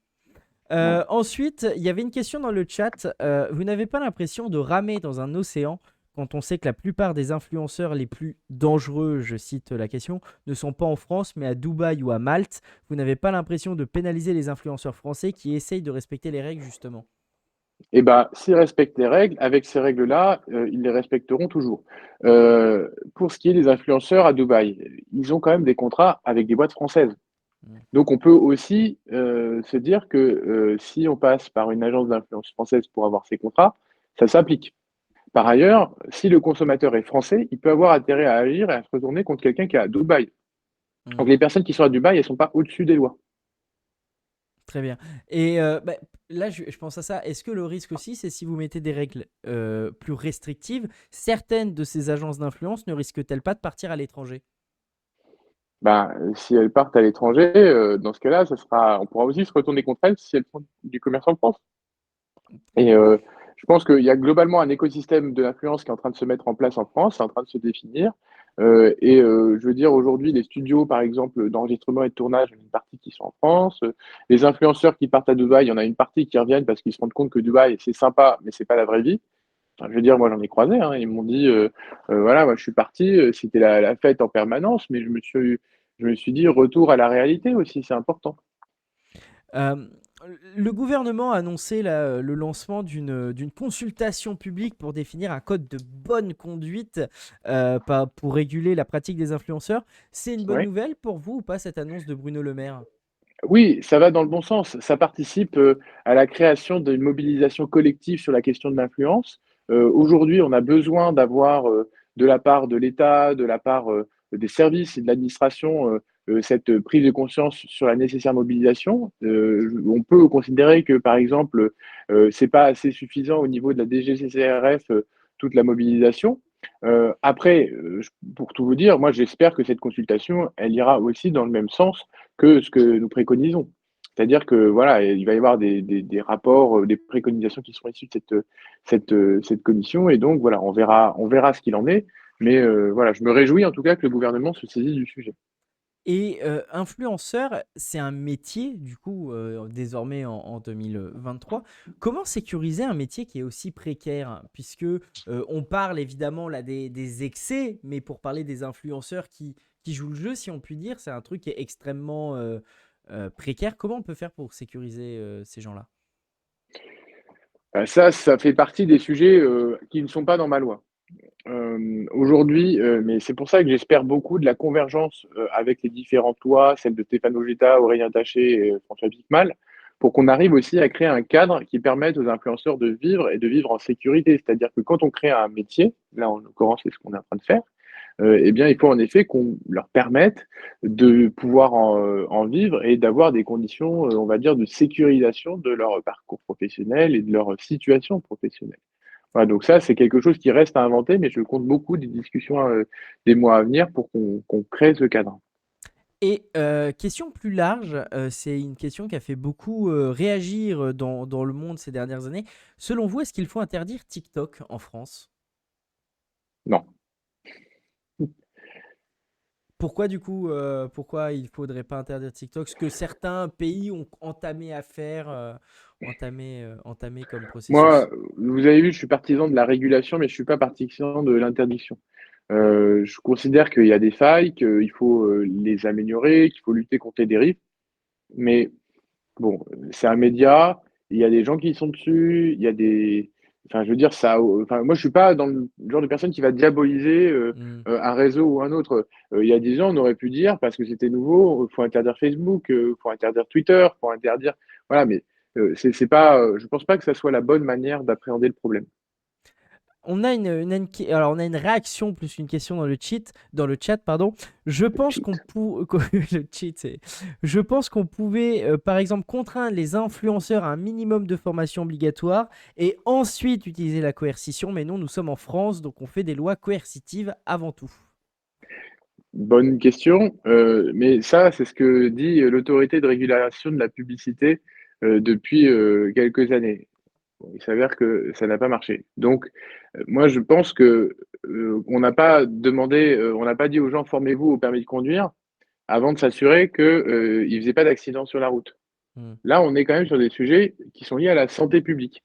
Voilà. Ensuite, il y avait une question dans le chat. Vous n'avez pas l'impression de ramer dans un océan quand on sait que la plupart des influenceurs les plus dangereux, je cite la question, ne sont pas en France mais à Dubaï ou à Malte? Vous n'avez pas l'impression de pénaliser les influenceurs français qui essayent de respecter les règles justement? Et ben, s'ils respectent les règles, avec ces règles-là, ils les respecteront toujours. Pour ce qui est des influenceurs à Dubaï, ils ont quand même des contrats avec des boîtes françaises. Mm. Donc, on peut aussi se dire que si on passe par une agence d'influence française pour avoir ces contrats, ça s'applique. Par ailleurs, si le consommateur est français, il peut avoir intérêt à agir et à se retourner contre quelqu'un qui est à Dubaï. Donc, Mm. les personnes qui sont à Dubaï, elles ne sont pas au-dessus des lois. Très bien. Et bah, là, je pense à ça. Est-ce que le risque aussi, c'est si vous mettez des règles plus restrictives, certaines de ces agences d'influence ne risquent-elles pas de partir à l'étranger? Ben, si elles partent à l'étranger, dans ce cas-là, on pourra aussi se retourner contre elles si elles font du commerce en France. Et je pense qu'il y a globalement un écosystème de l'influence qui est en train de se mettre en place en France, c'est en train de se définir. Je veux dire, aujourd'hui, les studios, par exemple, d'enregistrement et de tournage, il y en a une partie qui sont en France. Les influenceurs qui partent à Dubaï, il y en a une partie qui reviennent parce qu'ils se rendent compte que Dubaï, c'est sympa, mais c'est pas la vraie vie. Enfin, je veux dire, moi, j'en ai croisé. Hein, ils m'ont dit, voilà, moi, je suis parti, c'était la fête en permanence, mais je me suis dit, retour à la réalité aussi, c'est important. Euh, le gouvernement a annoncé le lancement d'une consultation publique pour définir un code de bonne conduite pour réguler la pratique des influenceurs. C'est une bonne Ouais. nouvelle pour vous ou pas cette annonce de Bruno Le Maire? Oui, ça va dans le bon sens. Ça participe à la création d'une mobilisation collective sur la question de l'influence. Aujourd'hui, on a besoin d'avoir de la part de l'État, de la part des services et de l'administration, cette prise de conscience sur la nécessaire mobilisation. On peut considérer que, par exemple, c'est pas assez suffisant au niveau de la DGCCRF, toute la mobilisation. Après, pour tout vous dire, moi j'espère que cette consultation, elle ira aussi dans le même sens que ce que nous préconisons. C'est-à-dire que voilà, il va y avoir des rapports, des préconisations qui seront issues de cette commission, et donc voilà, on verra ce qu'il en est. Mais voilà, je me réjouis en tout cas que le gouvernement se saisisse du sujet. Et influenceur, c'est un métier, du coup, désormais en 2023. Comment sécuriser un métier qui est aussi précaire? Puisque on parle évidemment là des excès, mais pour parler des influenceurs qui jouent le jeu, si on peut dire, c'est un truc qui est extrêmement précaire. Comment on peut faire pour sécuriser ces gens-là? Ça fait partie des sujets qui ne sont pas dans ma loi. Aujourd'hui, mais c'est pour ça que j'espère beaucoup de la convergence avec les différentes lois, celle de Stéphane Getta, Aurélien Taché et François Piquemal, pour qu'on arrive aussi à créer un cadre qui permette aux influenceurs de vivre et de vivre en sécurité. C'est-à-dire que quand on crée un métier, là en l'occurrence c'est ce qu'on est en train de faire, eh bien il faut en effet qu'on leur permette de pouvoir en vivre et d'avoir des conditions, on va dire, de sécurisation de leur parcours professionnel et de leur situation professionnelle. Voilà, donc ça, c'est quelque chose qui reste à inventer, mais je compte beaucoup des discussions des mois à venir pour qu'on crée ce cadre. Et question plus large, c'est une question qui a fait beaucoup réagir dans le monde ces dernières années. Selon vous, est-ce qu'il faut interdire TikTok en France? Non. Pourquoi du coup, pourquoi il faudrait pas interdire TikTok? Ce que certains pays ont entamé à faire, entamé comme Moi, processus. vous avez vu, je suis partisan de la régulation, mais je suis pas partisan de l'interdiction. Je considère qu'il y a des failles, qu'il faut les améliorer, qu'il faut lutter contre les dérives. Mais bon, c'est un média, il y a des gens qui y sont dessus, il y a des. Enfin, je veux dire, ça. Enfin, moi, je suis pas dans le genre de personne qui va diaboliser Hmm. un réseau ou un autre. Il y a des gens, on aurait pu dire, parce que c'était nouveau, il faut interdire Facebook, il faut interdire Twitter, il faut interdire. Voilà, mais c'est pas. Je pense pas que ça soit la bonne manière d'appréhender le problème. Alors on a une réaction plus qu'une question dans le chat, pardon. Je pense qu'on Cheat. pou- le cheat, je pense qu'on pouvait, par exemple, contraindre les influenceurs à un minimum de formation obligatoire et ensuite utiliser la coercition. Mais non, nous sommes en France, donc on fait des lois coercitives avant tout. Bonne question. Mais ça, c'est ce que dit l'autorité de régulation de la publicité depuis quelques années. Bon, il s'avère que ça n'a pas marché. Donc, moi, je pense que on n'a pas demandé, on n'a pas dit aux gens formez-vous au permis de conduire avant de s'assurer qu'ils ne faisaient pas d'accident sur la route. Hmm. Là, on est quand même sur des sujets qui sont liés à la santé publique.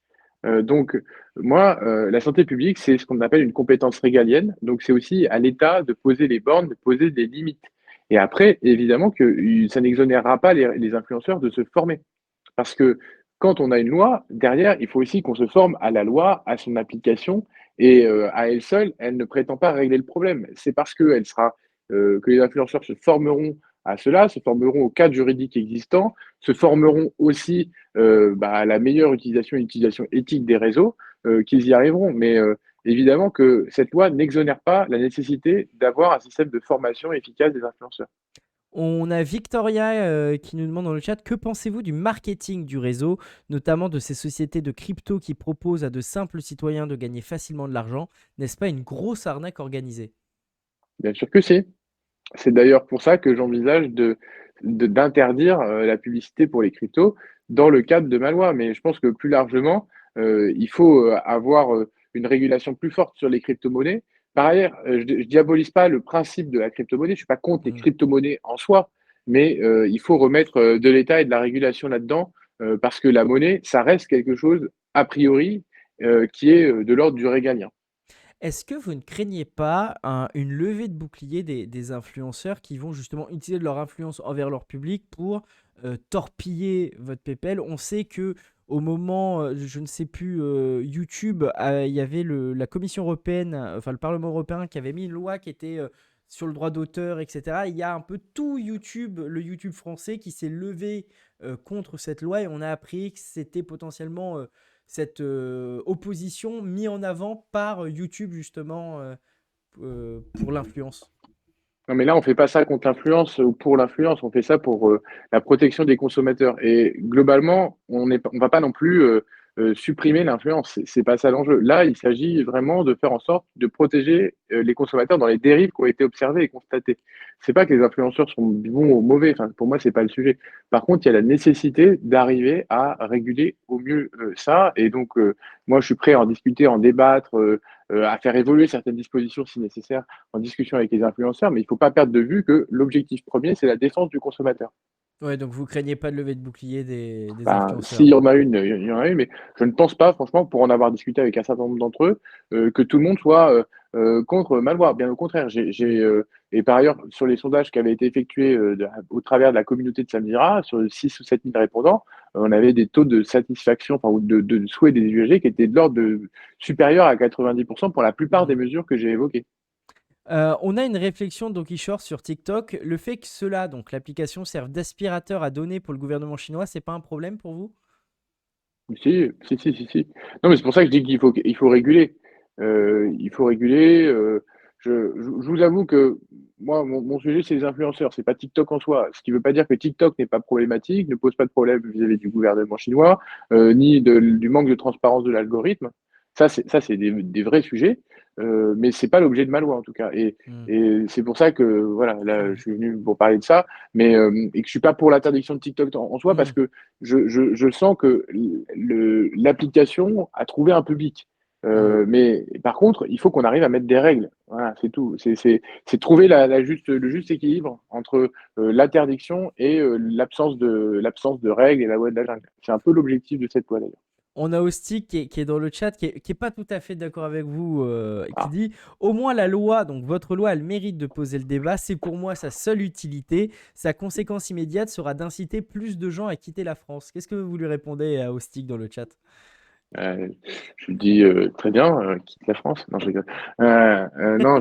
Donc, moi, la santé publique, c'est ce qu'on appelle une compétence régalienne. Donc, c'est aussi à l'État de poser les bornes, de poser des limites. Et après, évidemment que ça n'exonérera pas les influenceurs de se former. Parce que quand on a une loi, derrière, il faut aussi qu'on se forme à la loi, à son application, et à elle seule, elle ne prétend pas régler le problème. C'est parce que les influenceurs se formeront à cela, se formeront au cadre juridique existant, se formeront aussi à la meilleure utilisation et utilisation éthique des réseaux, qu'ils y arriveront. Mais évidemment que cette loi n'exonère pas la nécessité d'avoir un système de formation efficace des influenceurs. On a Victoria qui nous demande dans le chat que pensez-vous du marketing du réseau, notamment de ces sociétés de crypto qui proposent à de simples citoyens de gagner facilement de l'argent? N'est-ce pas une grosse arnaque organisée? Bien sûr que si. C'est d'ailleurs pour ça que j'envisage d'interdire la publicité pour les cryptos dans le cadre de ma loi. Mais je pense que plus largement, il faut avoir une régulation plus forte sur les crypto-monnaies. Par ailleurs, je ne diabolise pas le principe de la crypto-monnaie, je ne suis pas contre les Hmm. crypto-monnaies en soi, mais il faut remettre de l'État et de la régulation là-dedans, parce que la monnaie, ça reste quelque chose, a priori, qui est de l'ordre du régalien. Est-ce que vous ne craignez pas une levée de bouclier des influenceurs qui vont justement utiliser de leur influence envers leur public pour torpiller votre PayPal? On sait que au moment, je ne sais plus, YouTube, il y avait la Commission européenne, enfin le Parlement européen qui avait mis une loi qui était sur le droit d'auteur, etc. Il y a un peu tout YouTube, le YouTube français, qui s'est levé contre cette loi et on a appris que c'était potentiellement cette opposition mise en avant par YouTube justement pour l'influence. Non, mais là, on fait pas ça contre l'influence ou pour l'influence, on fait ça pour la protection des consommateurs. Et globalement, on va pas non plus supprimer l'influence. C'est pas ça l'enjeu. Là, il s'agit vraiment de faire en sorte de protéger les consommateurs dans les dérives qui ont été observées et constatées. C'est pas que les influenceurs sont bons ou mauvais. Enfin, pour moi, c'est pas le sujet. Par contre, il y a la nécessité d'arriver à réguler au mieux ça. Et donc, moi, je suis prêt à en discuter, en débattre, à faire évoluer certaines dispositions si nécessaire en discussion avec les influenceurs. Mais il faut pas perdre de vue que l'objectif premier, c'est la défense du consommateur. Ouais, donc vous craignez pas de levée de bouclier des Ben, influenceurs. s'il y en a une, il y en a une, mais je ne pense pas, franchement, pour en avoir discuté avec un certain nombre d'entre eux, que tout le monde soit contre Malouard. Bien au contraire. Mm. Et par ailleurs, sur les sondages qui avaient été effectués au travers de la communauté de Samira, sur 6 ou 7 000 répondants, on avait des taux de satisfaction, enfin, ou de souhait des usagers qui étaient de l'ordre de supérieur à 90% pour la plupart des Mm. mesures que j'ai évoquées. On a une réflexion d'Okishore sur TikTok. Le fait que cela, donc l'application, serve d'aspirateur à données pour le gouvernement chinois, c'est pas un problème pour vous? Si, si, si, si, si. Non, mais c'est pour ça que je dis qu'il faut réguler. Il faut réguler. Je vous avoue que moi, mon sujet, c'est les influenceurs, c'est pas TikTok en soi. Ce qui veut pas dire que TikTok n'est pas problématique, ne pose pas de problème vis-à-vis du gouvernement chinois, ni du manque de transparence de l'algorithme. Ça, c'est des vrais sujets, mais c'est pas l'objet de ma loi en tout cas. Mm. Et c'est pour ça que voilà, là, je Mm. suis venu pour parler de ça, mais et que je suis pas pour l'interdiction de TikTok en soi parce Mm. que je sens que l'application a trouvé un public. Mm. Mais par contre, il faut qu'on arrive à mettre des règles. Voilà, c'est tout. C'est trouver le juste équilibre entre l'interdiction et l'absence de règles et la loi de la jungle. C'est un peu l'objectif de cette loi d'ailleurs. On a Ostik qui est dans le chat, qui est pas tout à fait d'accord avec vous, qui Ah, dit au moins la loi, donc votre loi, elle mérite de poser le débat. C'est pour moi sa seule utilité. Sa conséquence immédiate sera d'inciter plus de gens à quitter la France. Qu'est-ce que vous lui répondez à Ostik dans le chat? euh, je lui dis très bien, quitte la France. Non, je rigole. Non,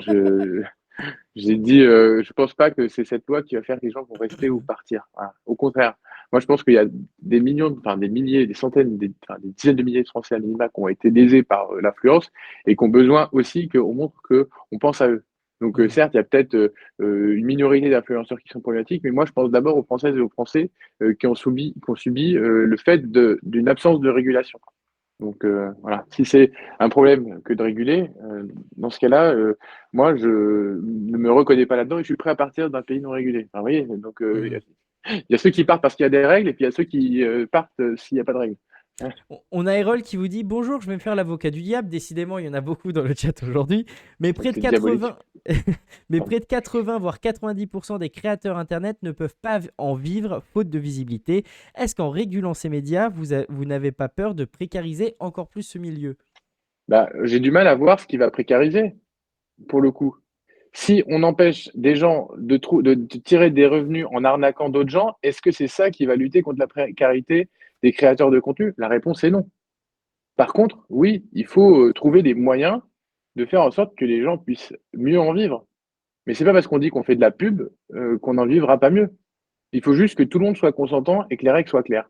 j'ai dit, je pense pas que c'est cette loi qui va faire que les gens vont rester ou partir. Voilà. Au contraire, moi je pense qu'il y a des millions, enfin des milliers, des centaines, enfin, des dizaines de milliers de Français à minima qui ont été lésés par l'influence et qui ont besoin aussi qu'on montre qu'on pense à eux. Donc Mm. certes, il y a peut-être une minorité d'influenceurs qui sont problématiques, mais moi je pense d'abord aux Françaises et aux Français qui ont subi le fait d'une absence de régulation. Donc voilà, si c'est un problème que de réguler, dans ce cas-là, moi je ne me reconnais pas là-dedans et je suis prêt à partir d'un pays non régulé. Enfin, vous voyez, donc Mm. il y a ceux qui partent parce qu'il y a des règles et puis il y a ceux qui partent s'il n'y a pas de règles. Hein. On a Erol qui vous dit bonjour, je vais me faire l'avocat du diable. Décidément, il y en a beaucoup dans le chat aujourd'hui. Mais près de C'est diabolique. 80, mais près de 80 voire 90% des créateurs internet ne peuvent pas en vivre faute de visibilité. Est-ce qu'en régulant ces médias, vous n'avez pas peur de précariser encore plus ce milieu? Bah, j'ai du mal à voir ce qui va précariser, pour le coup. Si on empêche des gens de tirer des revenus en arnaquant d'autres gens, est-ce que c'est ça qui va lutter contre la précarité des créateurs de contenu? La réponse est non. Par contre, oui, il faut trouver des moyens de faire en sorte que les gens puissent mieux en vivre. Mais c'est pas parce qu'on dit qu'on fait de la pub qu'on n'en vivra pas mieux. Il faut juste que tout le monde soit consentant et que les règles soient claires.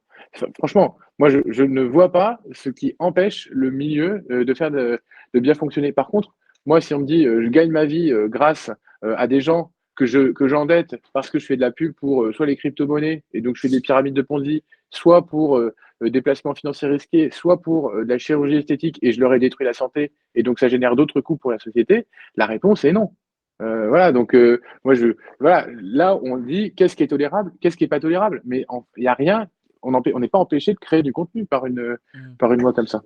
Franchement, moi, je ne vois pas ce qui empêche le milieu de bien fonctionner. Par contre, moi, si on me dit je gagne ma vie grâce à des gens que j'endette parce que je fais de la pub pour soit les crypto-monnaies, et donc je fais des pyramides de Ponzi, soit pour des placements financiers risqués, soit pour de la chirurgie esthétique et je leur ai détruit la santé, et donc ça génère d'autres coûts pour la société, la réponse est non. Voilà, donc moi, voilà, là, on dit qu'est-ce qui est tolérable, qu'est-ce qui est pas tolérable, mais il n'y a rien, on n'est pas empêché de créer du contenu Hmm. par une loi comme ça.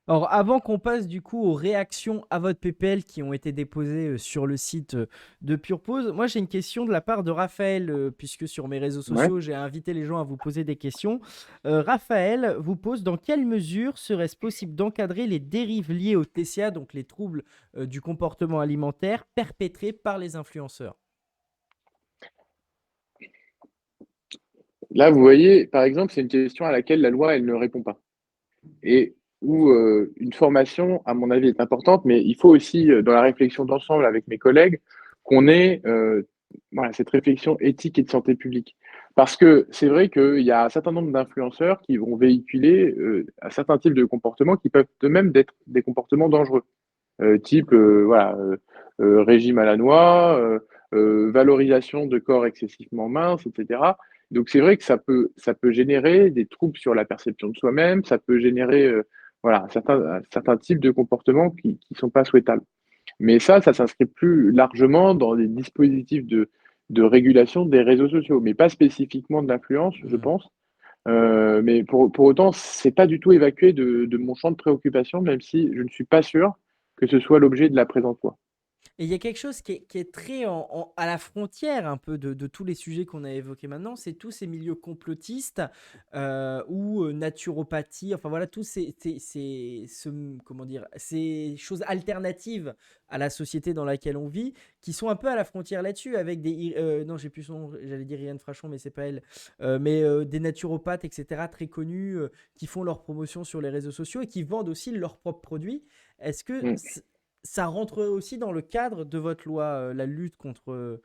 Alors, avant qu'on passe du coup aux réactions à votre PPL qui ont été déposées sur le site de Pure Pause, moi j'ai une question de la part de Raphaël, puisque sur mes réseaux Ouais. sociaux j'ai invité les gens à vous poser des questions. Raphaël vous pose dans quelle mesure serait-ce possible d'encadrer les dérives liées au TCA, donc les troubles du comportement alimentaire perpétrés par les influenceurs? Là, vous voyez, par exemple, c'est une question à laquelle la loi, elle ne répond pas. Et où une formation, à mon avis, est importante, mais il faut aussi, dans la réflexion d'ensemble avec mes collègues, qu'on ait voilà, cette réflexion éthique et de santé publique. Parce que c'est vrai qu'il y a un certain nombre d'influenceurs qui vont véhiculer un certain type de comportements qui peuvent eux-mêmes être des comportements dangereux, type voilà, régime à la noix, valorisation de corps excessivement minces, etc. Donc c'est vrai que ça peut générer des troubles sur la perception de soi-même, ça peut générer voilà, certains types de comportements qui sont pas souhaitables. Mais ça s'inscrit plus largement dans les dispositifs de régulation des réseaux sociaux, mais pas spécifiquement de l'influence, je Hmm. pense. Mais pour autant, c'est pas du tout évacué de mon champ de préoccupation, même si je ne suis pas sûr que ce soit l'objet de la présente loi. Et il y a quelque chose qui est très à la frontière un peu de tous les sujets qu'on a évoqués maintenant, c'est tous ces milieux complotistes ou naturopathie, enfin voilà, tous comment dire, ces choses alternatives à la société dans laquelle on vit, qui sont un peu à la frontière là-dessus, avec non, j'ai plus son nom, j'allais dire Yann Frachon, mais c'est pas elle, mais des naturopathes, etc., très connus, qui font leur promotion sur les réseaux sociaux et qui vendent aussi leurs propres produits. Est-ce que Mm. ça rentre aussi dans le cadre de votre loi, la lutte contre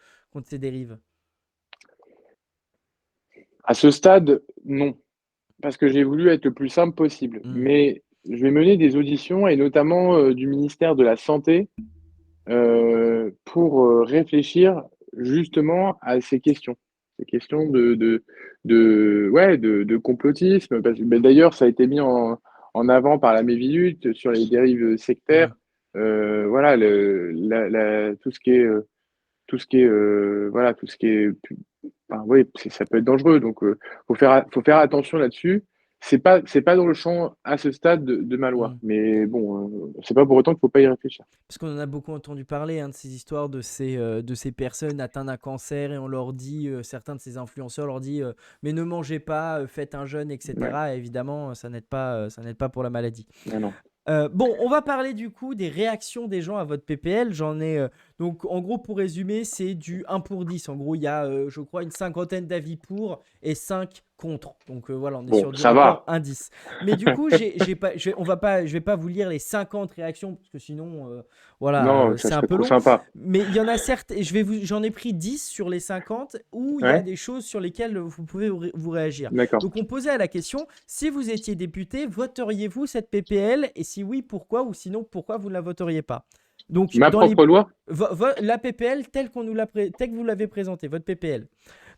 ces dérives? À ce stade, non, parce que j'ai voulu être le plus simple possible. Hmm. Mais je vais mener des auditions, et notamment du ministère de la Santé, pour réfléchir justement à ces questions ouais, de complotisme. Mais d'ailleurs, ça a été mis en avant par la Mévilutte sur les dérives Hmm. sectaires. Voilà, tout ce qui est, voilà, tout ce qui est, enfin, oui, ça peut être dangereux. Donc, faut faire attention là-dessus. C'est pas dans le champ à ce stade de ma loi. Hmm. Mais bon, c'est pas pour autant qu'il faut pas y réfléchir. Parce qu'on en a beaucoup entendu parler hein, de ces histoires de ces personnes atteintes d'un cancer et on leur dit, certains de ces influenceurs leur dit mais ne mangez pas, faites un jeûne, Ouais, etc. Et évidemment, ça n'aide pas pour la maladie. non, non. Bon, on va parler du coup des réactions des gens à votre PPL. J'en ai. Donc, en gros, pour résumer, c'est du 1 pour 10. En gros, il y a, je crois, une cinquantaine d'avis pour et 5 contre. Donc, voilà, on est Bon, sur du ça rapport va. 1-10. Mais du coup, je vais pas vous lire les 50 réactions parce que sinon, voilà, Non, ça c'est un serait peu trop long. sympa. Mais il y en a certes, et j'en ai pris 10 sur les 50 où il y a Ouais, des choses sur lesquelles vous pouvez vous réagir. d'accord. Donc on posait à la question, si vous étiez député, voteriez-vous cette PPL? Et si oui, pourquoi? Ou sinon, pourquoi vous ne la voteriez pas? Donc Ma dans les propre loi? la PPL telle que vous l'avez présentée, votre PPL.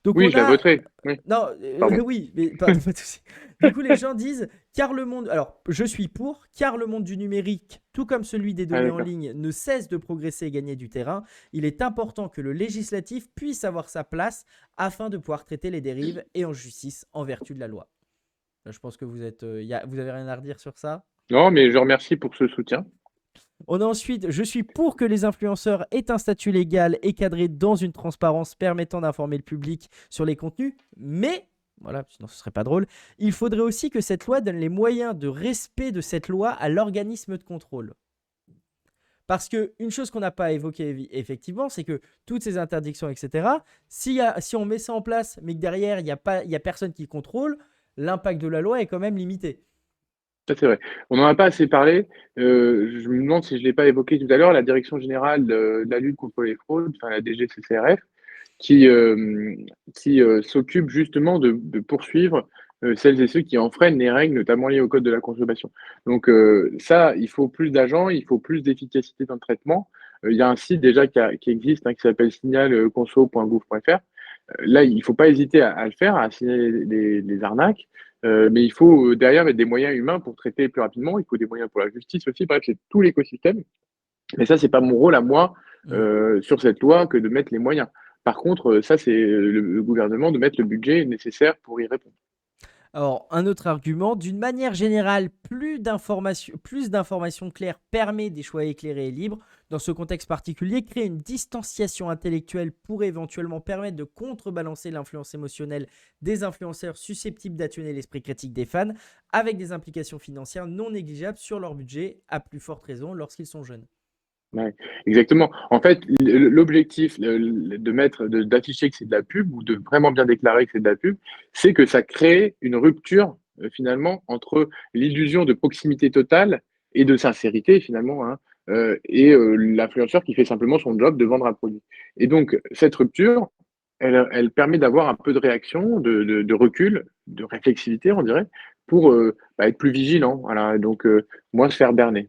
Donc Oui, on je la a voterai. Oui, non, pardon. oui, mais pas de souci. Du coup, les gens disent car le monde alors je suis pour car le monde du numérique, tout comme celui des Ah, données en d'accord. ligne, ne cesse de progresser et gagner du terrain. Il est important que le législatif puisse avoir sa place afin de pouvoir traiter les dérives et en justice en vertu de la loi. Je pense que vous avez rien à redire sur ça. Non, mais je remercie pour ce soutien. On a ensuite, je suis pour que les influenceurs aient un statut légal et cadré dans une transparence permettant d'informer le public sur les contenus, mais, voilà, sinon ce serait pas drôle, il faudrait aussi que cette loi donne les moyens de respect de cette loi à l'organisme de contrôle. Parce qu'une chose qu'on n'a pas évoquée effectivement, c'est que toutes ces interdictions, etc., si on met ça en place, mais que derrière, il y a personne qui contrôle, l'impact de la loi est quand même limité. Ça, c'est vrai. On n'en a pas assez parlé. Je me demande si je ne l'ai pas évoqué tout à l'heure, la Direction générale de la lutte contre les fraudes, enfin la DGCCRF, qui, s'occupe justement de poursuivre celles et ceux qui enfreignent les règles, notamment liées au code de la consommation. Donc ça, il faut plus d'agents, il faut plus d'efficacité dans le traitement. Il y a un site déjà qui existe, hein, qui s'appelle signalconso.gouv.fr. Là, il ne faut pas hésiter à le faire, à signaler les arnaques, mais il faut derrière mettre des moyens humains pour traiter plus rapidement. Il faut des moyens pour la justice aussi. Bref, c'est tout l'écosystème. Mais ça, c'est pas mon rôle à moi Hmm. sur cette loi que de mettre les moyens. Par contre, ça, c'est le gouvernement de mettre le budget nécessaire pour y répondre. Alors, un autre argument, d'une manière générale, plus d'informations claires permet des choix éclairés et libres. Dans ce contexte particulier, créer une distanciation intellectuelle pourrait éventuellement permettre de contrebalancer l'influence émotionnelle des influenceurs susceptibles d'atténuer l'esprit critique des fans, avec des implications financières non négligeables sur leur budget, à plus forte raison lorsqu'ils sont jeunes. Ouais, exactement. En fait, l'objectif d'afficher que c'est de la pub ou de vraiment bien déclarer que c'est de la pub, c'est que ça crée une rupture finalement entre l'illusion de proximité totale et de sincérité finalement, hein, et l'influenceur qui fait simplement son job de vendre un produit. Et donc cette rupture, elle permet d'avoir un peu de réaction, de recul, de réflexivité, on dirait, pour être plus vigilant. Voilà, donc moins se faire berner.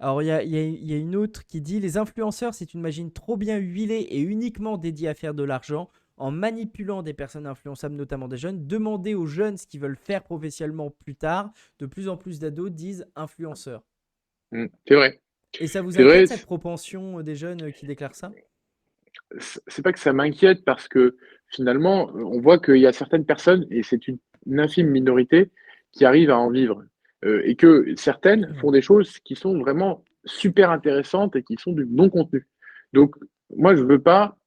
Alors, il y a une autre qui dit les influenceurs, c'est une machine trop bien huilée et uniquement dédiée à faire de l'argent. en manipulant des personnes influençables, notamment des jeunes. Demandez aux jeunes ce qu'ils veulent faire professionnellement plus tard. De plus en plus d'ados disent influenceurs. C'est vrai. Et ça vous C'est vrai, inquiète cette propension des jeunes qui déclarent ça? c'est pas que ça m'inquiète parce que finalement, on voit qu'il y a certaines personnes, et c'est une infime minorité, qui arrivent à en vivre. Et que certaines font des choses qui sont vraiment super intéressantes et qui sont du bon contenu. Donc, moi, je veux pas,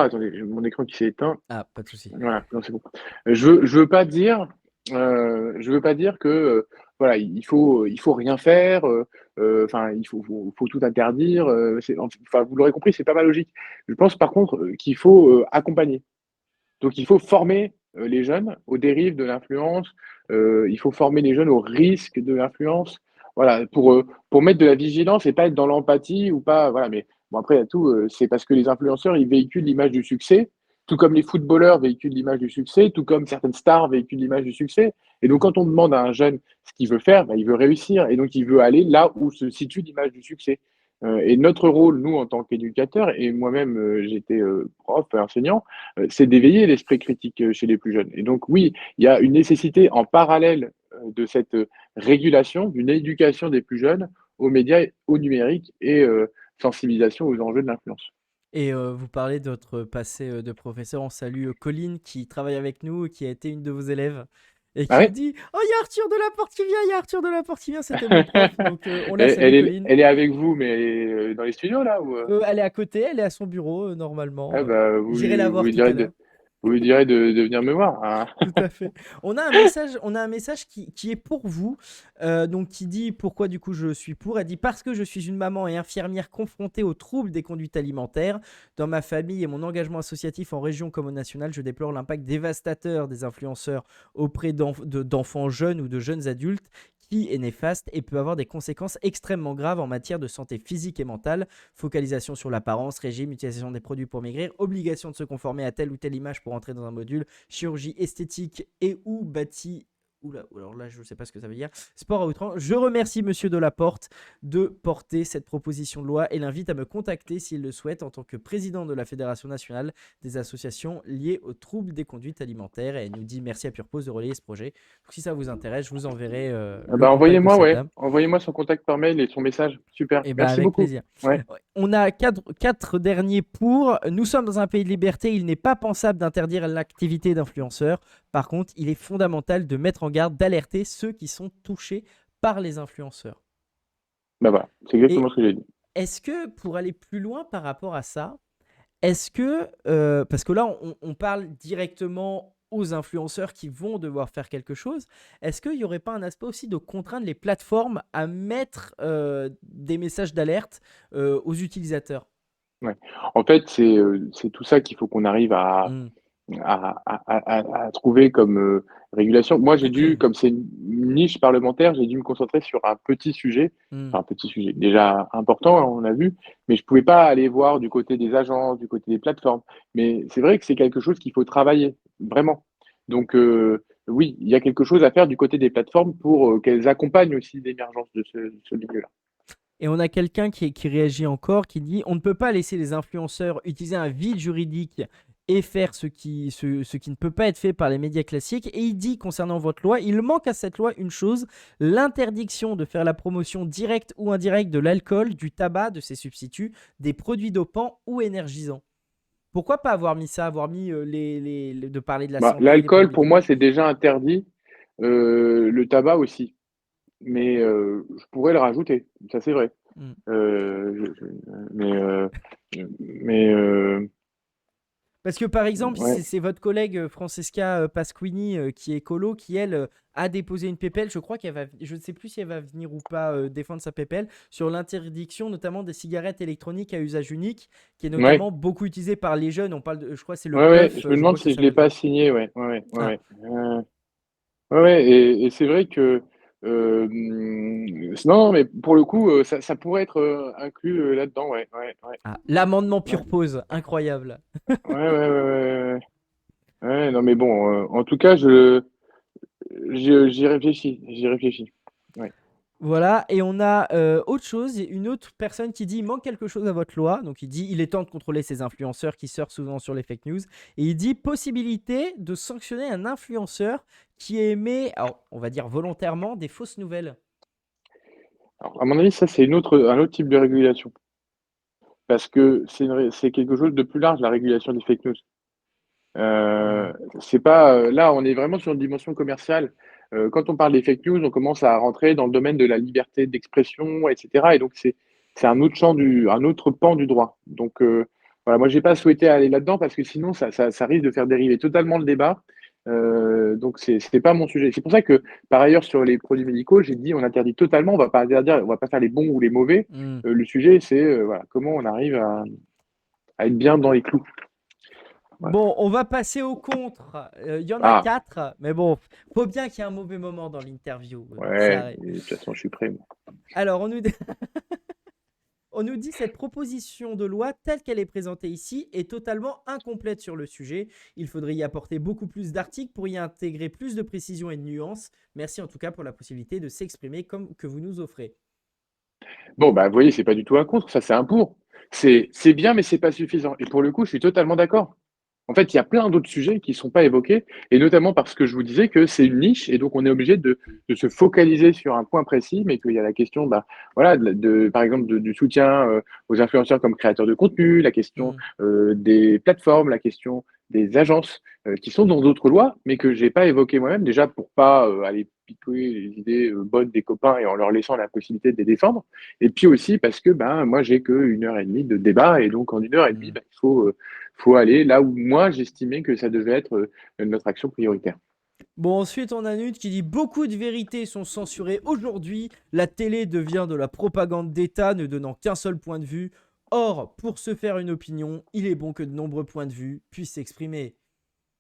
attendez, j'ai mon écran qui s'est éteint. Ah, pas de souci. Voilà, non, c'est bon. Je veux pas dire, je veux pas dire que voilà, il faut rien faire, enfin, faut tout interdire. Enfin, vous l'aurez compris, c'est pas ma logique. Je pense par contre qu'il faut accompagner. Donc, il faut former les jeunes aux dérives de l'influence. Il faut former les jeunes aux risques de l'influence. Voilà, pour mettre de la vigilance et pas être dans l'empathie ou pas. Voilà, mais bon, après, il y a tout. C'est parce que les influenceurs, ils véhiculent l'image du succès, tout comme les footballeurs véhiculent l'image du succès, tout comme certaines stars véhiculent l'image du succès. Et donc, quand on demande à un jeune ce qu'il veut faire, bah, il veut réussir. Et donc, il veut aller là où se situe l'image du succès. Et notre rôle, nous, en tant qu'éducateurs, et moi-même, j'étais prof, enseignant, c'est d'éveiller l'esprit critique chez les plus jeunes. Et donc oui, il y a une nécessité en parallèle de cette régulation, d'une éducation des plus jeunes aux médias, au numérique et sensibilisation aux enjeux de l'influence. Et vous parlez de votre passé de professeur. On salue Colline qui travaille avec nous, qui a été une de vos élèves et Ah qui oui, dit: «Oh, il y a Arthur Delaporte qui vient, il y a Arthur Delaporte qui vient». C'était mon prof, donc on la salue, Colline. elle est avec vous, mais elle est dans les studios là ou Elle est à côté, elle est à son bureau normalement. ah bah, J'irai la vous voir lui tout à direz l'heure. vous lui direz de venir me voir, hein. Tout à fait. On a un message qui est pour vous, donc qui dit pourquoi du coup je suis pour. Elle dit parce que je suis une maman et infirmière confrontée aux troubles des conduites alimentaires. Dans ma famille et mon engagement associatif en région comme au national, je déplore l'impact dévastateur des influenceurs auprès d'enfants jeunes ou de jeunes adultes qui est néfaste et peut avoir des conséquences extrêmement graves en matière de santé physique et mentale. Focalisation sur l'apparence, régime, utilisation des produits pour maigrir, obligation de se conformer à telle ou telle image pour entrer dans un module, chirurgie esthétique et ou bâti. Oula, alors là, je ne sais pas ce que ça veut dire. Sport à outrance. Je remercie Monsieur Delaporte de porter cette proposition de loi et l'invite à me contacter s'il le souhaite en tant que président de la Fédération nationale des associations liées aux troubles des conduites alimentaires. Et elle nous dit merci à Purpose de relayer ce projet. Donc, si ça vous intéresse, je vous enverrai Ah le bah, contact de envoyez-moi, cette ouais, dame. envoyez-moi son contact par mail et son message. Super, Eh ben merci avec beaucoup. plaisir. Ouais. On a quatre derniers pour. Nous sommes dans un pays de liberté. Il n'est pas pensable d'interdire l'activité d'influenceurs. Par contre, il est fondamental de mettre en garde, d'alerter ceux qui sont touchés par les influenceurs. Bah voilà, c'est Et exactement ce que j'ai dit. est-ce que pour aller plus loin par rapport à ça, est-ce que, parce que là, on parle directement aux influenceurs qui vont devoir faire quelque chose, est-ce qu'il n'y aurait pas un aspect aussi de contraindre les plateformes à mettre des messages d'alerte aux utilisateurs? Ouais. En fait, c'est tout ça qu'il faut qu'on arrive Hmm. à trouver comme régulation. Moi, j'ai dû, comme c'est une niche parlementaire, j'ai dû me concentrer sur un petit sujet, Hmm. enfin un petit sujet déjà important, hein, on a vu, mais je pouvais pas aller voir du côté des agences, du côté des plateformes. Mais c'est vrai que c'est quelque chose qu'il faut travailler, vraiment. Donc oui, il y a quelque chose à faire du côté des plateformes pour qu'elles accompagnent aussi l'émergence de ce milieu-là. Et on a quelqu'un qui réagit encore, qui dit: on ne peut pas laisser les influenceurs utiliser un vide juridique et faire ce qui ne peut pas être fait par les médias classiques. Et il dit concernant votre loi, il manque à cette loi une chose, l'interdiction de faire la promotion directe ou indirecte de l'alcool, du tabac, de ses substituts, des produits dopants ou énergisants. Pourquoi pas avoir mis ça, avoir mis de parler de la Bah, santé, des l'alcool, pour moi, problématiques. c'est déjà interdit. Le tabac aussi. Mais je pourrais le rajouter, ça c'est vrai. Hmm. Mais mais Parce que par exemple, ouais, c'est votre collègue Francesca Pasquini qui est écolo, qui elle a déposé une PPL. Je crois je ne sais plus si elle va venir ou pas défendre sa PPL sur l'interdiction notamment des cigarettes électroniques à usage unique, qui est ouais, notamment beaucoup utilisée par les jeunes. On parle je crois que c'est le ouais, ouais, puff, je me je demande crois que ça si je l'ai s'appelle comme pas ça. signé, ouais, ouais, ouais, Ah. ouais, ouais, ouais, et c'est vrai que non, mais pour le coup, ça pourrait être inclus là-dedans, ouais, ouais, ouais, Ah. L'amendement ouais, pure pause, incroyable. ouais, ouais, ouais, ouais, ouais. Ouais, non, mais bon, en tout cas, j'y réfléchis, j'y réfléchis. Ouais. Voilà, et on a autre chose, une autre personne qui dit il manque quelque chose à votre loi. Donc il dit il est temps de contrôler ces influenceurs qui surfent souvent sur les fake news. Et il dit possibilité de sanctionner un influenceur qui émet, alors on va dire volontairement, des fausses nouvelles. Alors, à mon avis, ça, c'est un autre type de régulation. Parce que c'est quelque chose de plus large, la régulation des fake news. Hmm. Euh, c'est pas là, on est vraiment sur une dimension commerciale. Quand on parle des fake news, on commence à rentrer dans le domaine de la liberté d'expression, etc. Et donc c'est un autre un autre pan du droit. Donc voilà, moi j'ai pas souhaité aller là-dedans parce que sinon ça risque de faire dériver totalement le débat. Donc c'est pas mon sujet. C'est pour ça que par ailleurs sur les produits médicaux, j'ai dit on interdit totalement. On va pas interdire, on va pas faire les bons ou les mauvais. Hmm. Le sujet c'est voilà comment on arrive à être bien dans les clous. Voilà. Bon, on va passer au contre. Il y en a Ah. quatre, mais bon, faut bien qu'il y ait un mauvais moment dans l'interview. Donc ça Ouais, arrive. et de toute façon, je suis prêt, moi. Alors, on nous dit cette proposition de loi telle qu'elle est présentée ici est totalement incomplète sur le sujet. Il faudrait y apporter beaucoup plus d'articles pour y intégrer plus de précision et de nuances. Merci en tout cas pour la possibilité de s'exprimer comme que vous nous offrez. Bon, bah, vous voyez, c'est pas du tout un contre, ça, c'est un pour. C'est bien, mais c'est pas suffisant. Et pour le coup, je suis totalement d'accord. En fait, il y a plein d'autres sujets qui sont pas évoqués, et notamment parce que je vous disais que c'est une niche, et donc on est obligé de se focaliser sur un point précis, mais qu'il y a la question, bah, voilà, par exemple, du soutien aux influenceurs comme créateurs de contenu, la question Hmm. des plateformes, la question des agences qui sont dans d'autres lois, mais que j'ai pas évoquées moi-même, déjà pour pas aller piquer les idées bonnes des copains et en leur laissant la possibilité de les défendre, et puis aussi parce que ben moi j'ai que 1 heure et demie de débat, et donc en 1 heure et demie, Hmm. ben, faut aller là où moi j'estimais que ça devait être notre action prioritaire. Bon, ensuite, on a Nut qui dit beaucoup de vérités sont censurées aujourd'hui. La télé devient de la propagande d'État ne donnant qu'un seul point de vue. Or, pour se faire une opinion, il est bon que de nombreux points de vue puissent s'exprimer.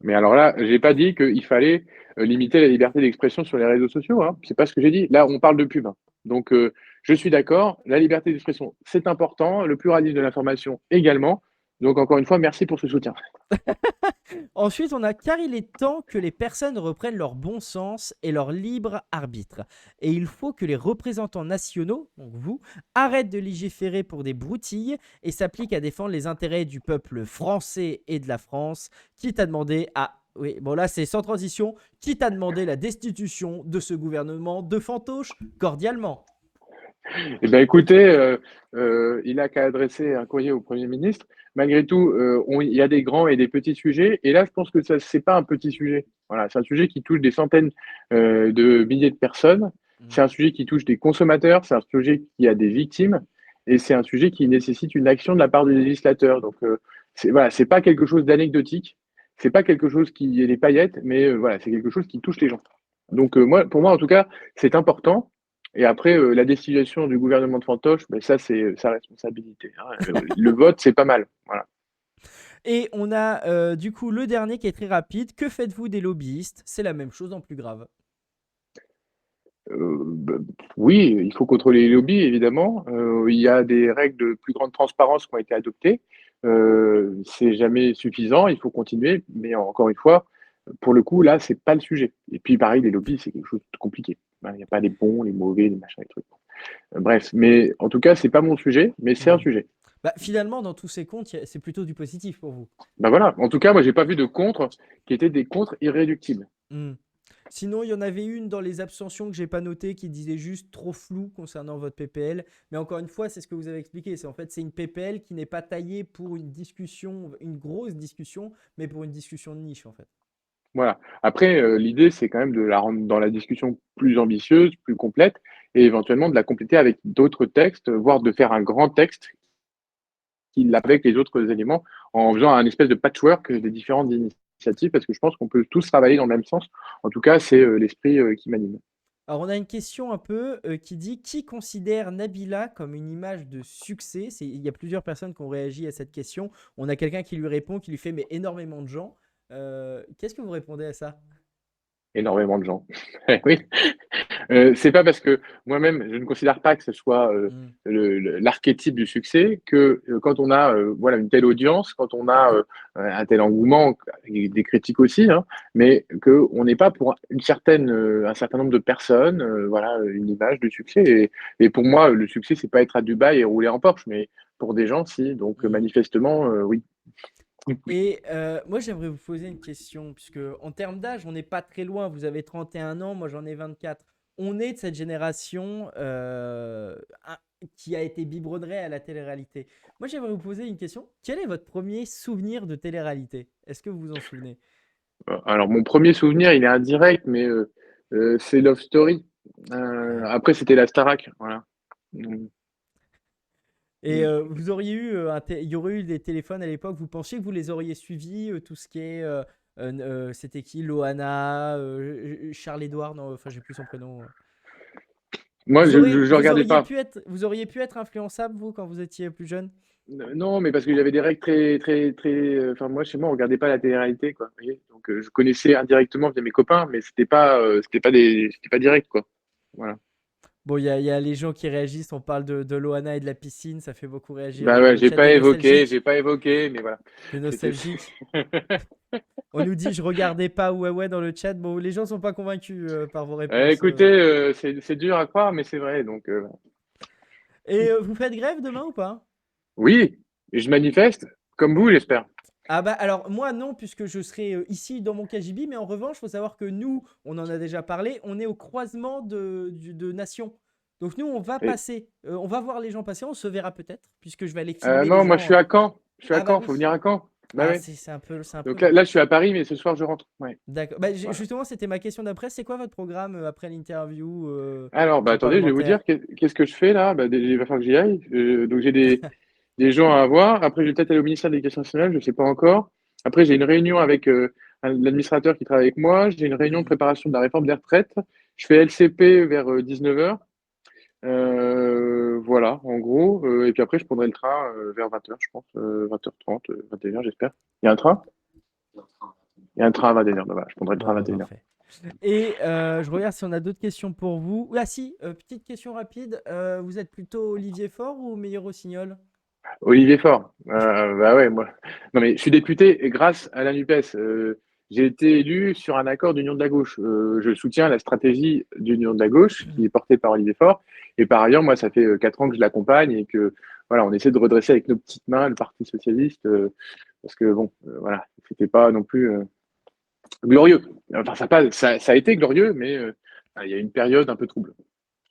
Mais alors là, j'ai pas dit qu'il fallait limiter la liberté d'expression sur les réseaux sociaux, hein. C'est pas ce que j'ai dit. Là, on parle de pub, hein. Donc, je suis d'accord. La liberté d'expression, c'est important. Le pluralisme de l'information également. Donc, encore une fois, merci pour ce soutien. Ensuite, on a car il est temps que les personnes reprennent leur bon sens et leur libre arbitre. Et il faut que les représentants nationaux, donc vous, arrêtent de légiférer pour des broutilles et s'appliquent à défendre les intérêts du peuple français et de la France, quitte à demander à... Oui, bon là c'est sans transition, quitte à demander la destitution de ce gouvernement de fantoche cordialement. Eh bien, écoutez, il a qu'à adresser un courrier au Premier ministre. Malgré tout, il y a des grands et des petits sujets. Et là, je pense que ça, c'est pas un petit sujet. Voilà, c'est un sujet qui touche des centaines de milliers de personnes. Mm. C'est un sujet qui touche des consommateurs. C'est un sujet qui a des victimes. Et c'est un sujet qui nécessite une action de la part du législateur. Donc, voilà, c'est pas quelque chose d'anecdotique. C'est pas quelque chose qui est des paillettes, mais voilà, c'est quelque chose qui touche les gens. Donc, pour moi, en tout cas, c'est important. Et après, la destitution du gouvernement de fantoche, ben ça, c'est sa responsabilité, hein. Le vote, c'est pas mal. Voilà. Et on a du coup le dernier qui est très rapide. Que faites-vous des lobbyistes? C'est la même chose en plus grave. Bah, oui, il faut contrôler les lobbies, évidemment. Il y a des règles de plus grande transparence qui ont été adoptées. C'est jamais suffisant, il faut continuer. Mais encore une fois, pour le coup, là, c'est pas le sujet. Et puis, pareil, les lobbies, c'est quelque chose de compliqué. Hein, il n'y a pas les bons, les mauvais, les machins, les trucs. Bref, mais en tout cas, c'est pas mon sujet, mais c'est un Hmm. sujet. Bah, finalement, dans tous ces comptes, c'est plutôt du positif pour vous. Ben voilà. En tout cas, moi, j'ai pas vu de contre qui étaient des contres irréductibles. Hmm. Sinon, il y en avait une dans les abstentions que j'ai pas notée qui disait juste trop flou concernant votre PPL. Mais encore une fois, c'est ce que vous avez expliqué. C'est en fait c'est une PPL qui n'est pas taillée pour une discussion, une grosse discussion, mais pour une discussion de niche en fait. Voilà. Après, l'idée, c'est quand même de la rendre dans la discussion plus ambitieuse, plus complète, et éventuellement de la compléter avec d'autres textes, voire de faire un grand texte qui avec les autres éléments, en faisant un espèce de patchwork des différentes initiatives, parce que je pense qu'on peut tous travailler dans le même sens. En tout cas, c'est l'esprit qui m'anime. Alors, on a une question un peu qui dit qui considère Nabila comme une image de succès? Il y a plusieurs personnes qui ont réagi à cette question. On a quelqu'un qui lui répond, qui lui fait mais énormément de gens. Qu'est-ce que vous répondez à ça? Énormément de gens. Oui. C'est pas parce que moi-même, je ne considère pas que ce soit Hmm. l'archétype du succès que quand on a voilà, une telle audience, quand on a un tel engouement, et des critiques aussi, hein, mais qu'on n'est pas pour un certain nombre de personnes, voilà, une image du succès. Et pour moi, le succès, c'est pas être à Dubaï et rouler en Porsche, mais pour des gens, si. Donc Hmm. manifestement, oui. Et moi, j'aimerais vous poser une question, puisque en termes d'âge, on n'est pas très loin. Vous avez 31 ans, moi j'en ai 24. On est de cette génération qui a été biberonnée à la télé-réalité. Moi, j'aimerais vous poser une question. Quel est votre premier souvenir de télé-réalité? Est-ce que vous vous en souvenez? Alors, mon premier souvenir, il est indirect, mais c'est Love Story. Ouais. Après, c'était la Starac. Voilà. Mm. Et vous auriez eu il y aurait eu des téléphones à l'époque. Vous pensiez que vous les auriez suivis, tout ce qui est, c'était qui, Loana, Charles Edouard, non, enfin j'ai plus son prénom. Moi, je regardais pas. Vous auriez pu être influençable vous quand vous étiez plus jeune. Non, mais parce que j'avais des règles très, très, très. Enfin, moi, chez moi, on regardait pas la télé-réalité, quoi. Vous voyez. Donc, je connaissais indirectement via mes copains, mais c'était pas direct, quoi. Voilà. Bon, il y a les gens qui réagissent. On parle de Loana et de la piscine, ça fait beaucoup réagir Bah ouais, le chat des j'ai nostalgiques. pas évoqué, mais voilà. Des C'était. nostalgiques. On nous dit je regardais pas ouais ouais dans le chat. Bon, les gens sont pas convaincus par vos réponses. Écoutez, c'est dur à croire, mais c'est vrai. Donc, Et vous faites grève demain ou pas? oui, je manifeste, comme vous, j'espère. Ah bah alors moi non puisque je serai ici dans mon KGB, mais en revanche il faut savoir que nous, on en a déjà parlé, on est au croisement de nations. Donc nous on va Et, passer, on va voir les gens passer, on se verra peut-être puisque je vais aller filmer les non, moi, je gens. suis à Caen. Je suis à Ah bah Caen. oui, Faut venir à Caen. Bah ah ouais. c'est un peu Donc loin. là, je suis à Paris, mais ce soir, je rentre. Ouais. D'accord. Bah, Voilà. justement c'était ma question d'après, c'est quoi votre programme après l'interview Alors, bah au attendez, je vais vous parlementaire? dire qu'est-ce que je fais là. Bah, il va falloir que j'y aille. Donc j'ai des gens à voir. Après, je vais peut-être aller au ministère de l'Éducation nationale, je ne sais pas encore. Après, j'ai une réunion avec l'administrateur qui travaille avec moi. J'ai une réunion de Hmm. préparation de la réforme des retraites. Je fais LCP vers 19h. Voilà, en gros. Et puis après, je prendrai le train vers 20h, je pense. 20h30, 21h, j'espère. Il y a un train? Il y a un train à 21h. Bah, voilà, je prendrai le train à Bon bah 21h. parfait. Et je regarde si on a d'autres questions pour vous. Ah si, petite question rapide. Vous êtes plutôt Olivier Faure ou Meilleur Rossignol? Olivier Faure. Bah ouais, moi. Non, mais je suis député et grâce à la NUPES. J'ai été élu sur un accord d'union de la gauche. Je soutiens la stratégie d'union de la gauche qui est portée par Olivier Faure. Et par ailleurs, moi, ça fait 4 ans que je l'accompagne et que voilà, on essaie de redresser avec nos petites mains le Parti socialiste parce que bon, voilà, c'était pas non plus glorieux. Enfin, ça a été glorieux, mais il y a une période un peu trouble.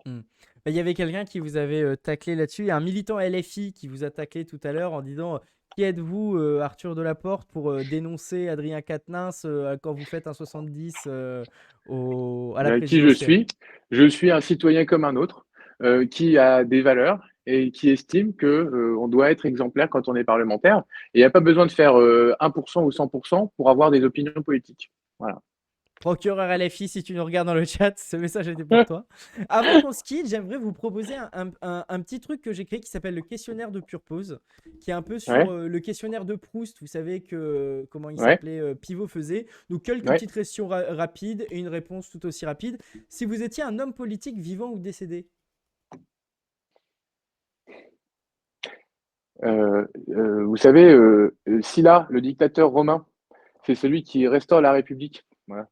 Hmm. Bah, il y avait quelqu'un qui vous avait taclé là-dessus. Il y a un militant LFI qui vous a taclé tout à l'heure en disant qui êtes-vous, Arthur Delaporte, pour dénoncer Adrien Quatennens quand vous faites un 70 à la Qui je présidentielle? suis? Je suis un citoyen comme un autre qui a des valeurs et qui estime que on doit être exemplaire quand on est parlementaire. Et il n'y a pas besoin de faire 1% ou 100% pour avoir des opinions politiques. Voilà. Procureur LFI, si tu nous regardes dans le chat, ce message était pour toi. Avant qu'on se quitte, j'aimerais vous proposer un petit truc que j'ai créé qui s'appelle le questionnaire de Pure Pause, qui est un peu sur Ouais, le questionnaire de Proust. Vous savez que comment il ouais, s'appelait, Pivot faisait. Donc quelques ouais. petites questions rapides et une réponse tout aussi rapide. Si vous étiez un homme politique vivant ou décédé? Vous savez, Sylla, le dictateur romain, c'est celui qui restaure la République. Voilà.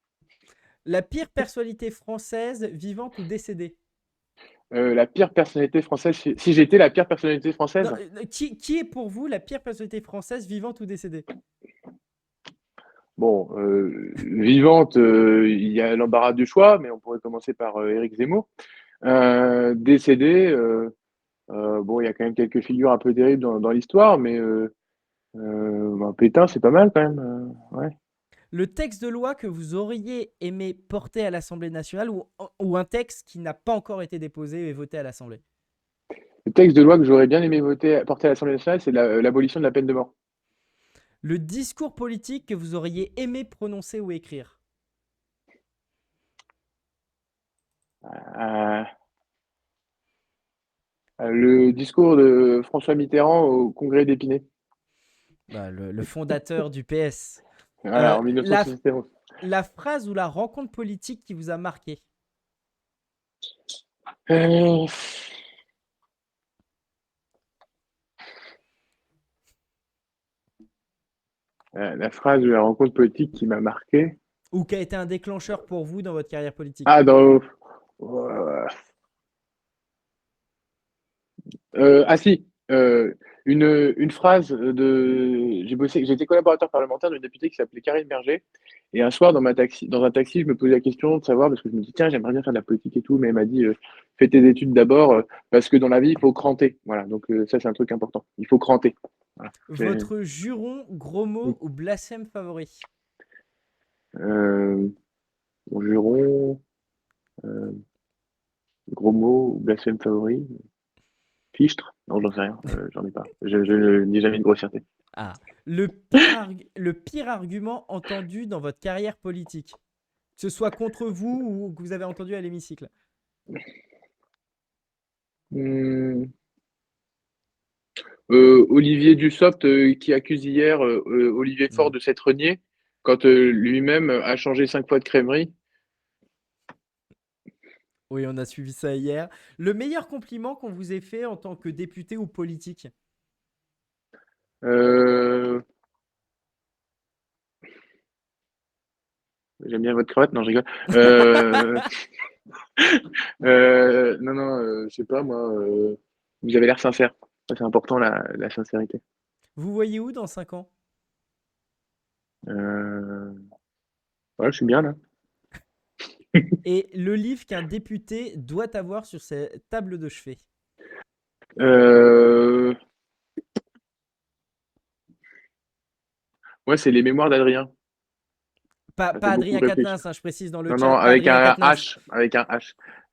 La pire personnalité française vivante ou décédée? La pire personnalité française, si j'étais la pire personnalité Non, française, qui est pour vous la pire personnalité française vivante ou décédée? bon, vivante, il y a l'embarras du choix, mais on pourrait commencer par Éric Zemmour. Décédé, bon, il y a quand même quelques figures un peu terribles dans l'histoire, mais ben, Pétain, c'est pas mal quand même. Ouais. Le texte de loi que vous auriez aimé porter à l'Assemblée nationale ou un texte qui n'a pas encore été déposé et voté à l'Assemblée? Le texte de loi que j'aurais bien aimé voter, porter à l'Assemblée nationale, c'est l'abolition de la peine de mort. Le discours politique que vous auriez aimé prononcer ou écrire? Euh, le discours de François Mitterrand au congrès d'Épinay. Bah, le fondateur du PS. Voilà, Euh, en la, 1971. la phrase ou la rencontre politique qui vous a marqué? Euh, la phrase de la rencontre politique qui m'a marqué. Ou qui a été un déclencheur pour vous dans votre carrière politique? Ah, dans. Ah si, une phrase de. J'étais collaborateur parlementaire d'une députée qui s'appelait Karine Berger. Et un soir, dans un taxi, je me posais la question de savoir, parce que je me dis, tiens, j'aimerais bien faire de la politique et tout, mais elle m'a dit, fais tes études d'abord, parce que dans la vie, il faut cranter. Voilà, donc ça, c'est un truc important. Il faut cranter. Voilà. Votre juron, gros mot ou blasphème favori? Euh, Mon juron, euh, gros mot, blasphème favori, fichtre? Non, j'en sais rien, j'en ai pas. Je ne dis jamais de grossièreté. Ah, le pire argument entendu dans votre carrière politique, que ce soit contre vous ou que vous avez entendu à l'hémicycle. Hmm. Olivier Dussopt qui accuse hier Olivier Faure Mm. de s'être renié quand lui-même a changé 5 fois de crèmerie. Oui, on a suivi ça hier. Le meilleur compliment qu'on vous ait fait en tant que député ou politique? Euh, J'aime bien votre cravate, non, je rigole. Non, non, je sais pas, moi, vous avez l'air sincère. Ça, c'est important, la sincérité. Vous voyez où dans 5 ans? Euh, Ouais, je suis bien là. Et le livre qu'un député doit avoir sur sa table de chevet? Euh, Ouais, c'est les mémoires d'Adrien. Pas, Ça fait pas beaucoup Adrien réfléchir. Quatennens, hein, je précise dans le Non, chat, non, pas Adrien Quatennens.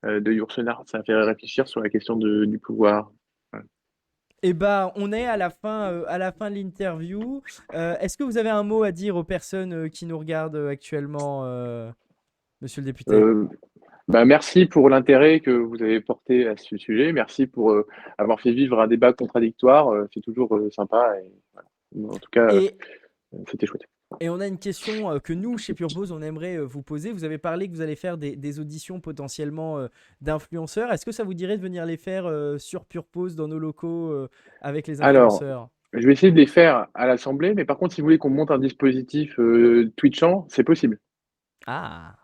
de Yourcenar. Ça fait réfléchir sur la question du pouvoir. Ouais. Eh ben, on est à la fin de l'interview. Est-ce que vous avez un mot à dire aux personnes qui nous regardent actuellement, monsieur le député? Euh, Bah, merci pour l'intérêt que vous avez porté à ce sujet. Merci pour avoir fait vivre un débat contradictoire. C'est toujours sympa. Et, voilà. En tout cas, Et, c'était chouette. et on a une question que nous, chez Purpose, on aimerait vous poser. Vous avez parlé que vous allez faire des auditions potentiellement d'influenceurs. Est-ce que ça vous dirait de venir les faire sur Purpose dans nos locaux avec les Alors, influenceurs? je vais essayer de les faire à l'Assemblée, mais par contre, si vous voulez qu'on monte un dispositif Twitchant, c'est possible. Ah,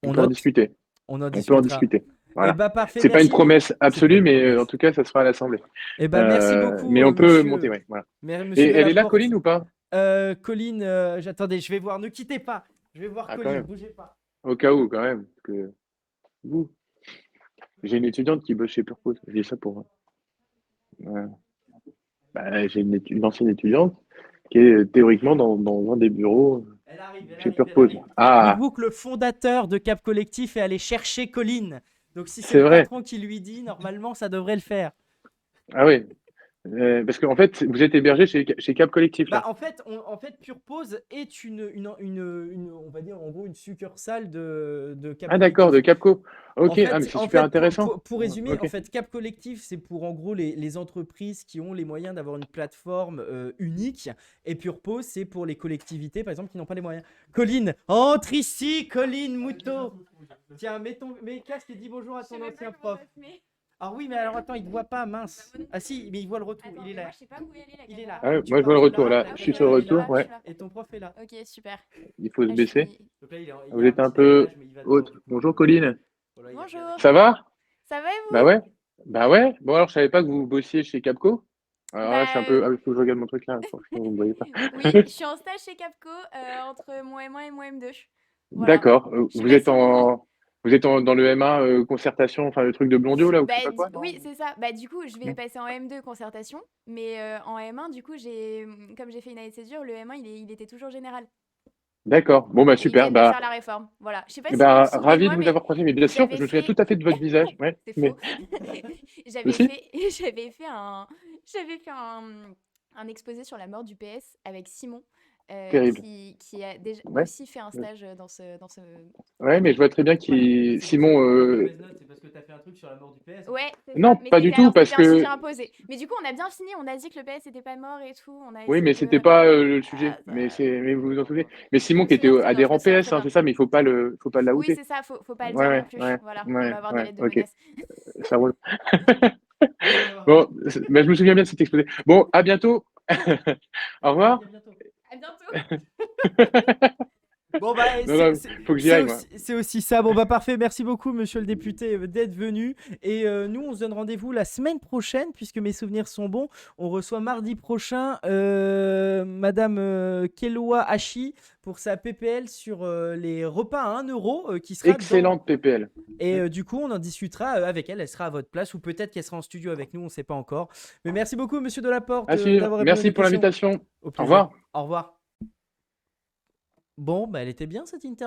On on peut en note, discuter. on en On peut en discutera. discuter. Eh Voilà. bah parfait, C'est pas une merci. promesse C'est pas absolue, une mais en promesse. tout cas, ça sera à l'Assemblée. Eh ben merci beaucoup, Mais on peut monter, monsieur, ouais. Voilà. monsieur Et elle est là, Delaporte. Colline, ou pas? Colline, j'attendais, je vais voir, ne quittez pas. Je vais voir Ah, quand Colline, même. bougez pas. Au cas où, quand même. Parce que vous, j'ai une étudiante qui bosse chez Purpose. Je dis ça pour. Bah, j'ai une ancienne étudiante qui est théoriquement dans un des bureaux Elle arrive, elle chez arrive, elle Purpose. arrive. Ah, Dites-vous que le fondateur de Cap Collectif est allé chercher Colline. Donc si c'est c'est le vrai. patron qui lui dit, normalement, ça devrait le faire. Ah oui. Parce qu'en fait, vous êtes hébergé chez Cap Collectif, Bah, là. en fait, Pure Pose est on va dire, en gros, une succursale de Cap Ah, d'accord, de Collectif. Capco. Ok, ah, mais c'est En super fait intéressant. pour résumer, en Ok. fait, Cap Collectif, c'est pour en gros les entreprises qui ont les moyens d'avoir une plateforme unique. Et Pure Pose, c'est pour les collectivités, par exemple, qui n'ont pas les moyens. Colline, entre ici, Colline Mouton. Tiens, mets casque et dis bonjour à ton ancien prof. Ah oui, mais alors attends, il ne voit pas, mince. Ah si, mais il voit le retour, il est là. Il est là. Ah ouais, Tu moi, je vois le parles retour, là, là. ta Je suis sur le caméra est retour, là, ouais. et ton prof est là. Ok, super. Il faut se Ah, je baisser. suis... Donc là, il Vous y a un êtes un petit peu décalage, mais il va le voir haute. du coup. Bonjour, Colline. Voilà, il a bien Bonjour. Ça réussi. va? Ça va et Bah vous? ouais. Bah ouais. Bon, alors, je savais pas que vous bossiez chez Capco. Alors là, je suis un Bah peu. Ah, il faut que je regarde mon truc là. Franchement, vous ne voyez pas. oui, je suis en stage chez Capco entre mon M1 et mon M2. Voilà. D'accord. Je sais pas si vous... Dans le M1 concertation, enfin le truc de Blondio là, ou je sais Bah pas quoi, non? oui, c'est ça. Bah du coup, je vais Hmm. passer en M2 concertation, mais en M1, du coup, comme j'ai fait une année de césure, le M1, il était toujours général. D'accord. Bon bah Et ils super. viennent de faire la réforme. Voilà. Je sais pas si vous vous souvenez de Ravi de moi, vous mais avoir croisé. Mais bien sûr, j'avais je me souviens tout fait... à fait de votre visage. Ouais. C'est Mais faux. j'avais aussi. fait, j'avais fait un exposé sur la mort du PS avec Simon, Terrible. qui a déjà Ouais. aussi fait un stage dans ce. Ouais, mais je vois très bien Voilà. qui Merci, Simon. c'est pas une mauvaise note, c'est parce que tu as fait un truc sur la mort du PS. Ouais, c'est Non, ça. Mais pas du c'était tout, alors parce c'était un sujet que imposé. Mais du coup, on a bien fini, on a dit que le PS était pas mort et tout. On a oui, mais essayé c'était de. pas le sujet. Ah, Mais vous vous en souvenez. Mais je Simon me qui était souviens très bien, je me adhérent souviens PS, très hein, bien. c'est ça, mais il faut pas Oui, l'outer. c'est ça, faut pas le Ouais, dire non ouais, plus. ouais, Voilà, on ouais, va avoir des ouais, lettres de ok, menaces. ça roule. Bon, bah, voilà. Bon, mais je me souviens bien de cet exposé. Bon, à bientôt. Au On revoir. dit à bientôt. À bientôt. Bon bah Non, non, faut que j'y aille, moi. c'est aussi ça. Bon bah parfait, merci beaucoup monsieur le député d'être venu. Et nous on se donne rendez-vous la semaine prochaine puisque mes souvenirs sont bons. On reçoit mardi prochain Madame Keloa Hachi pour sa PPL sur les repas à 1 euro qui sera dans... Excellente PPL. Et du coup on en discutera avec elle, elle sera à votre place ou peut-être qu'elle sera en studio avec nous, on ne sait pas encore. Mais merci beaucoup monsieur Delaporte À suivre. d'avoir répondu à Merci nos pour questions. l'invitation. Au Au plaisir. revoir. Au revoir. Bon, bah elle était bien cette interview.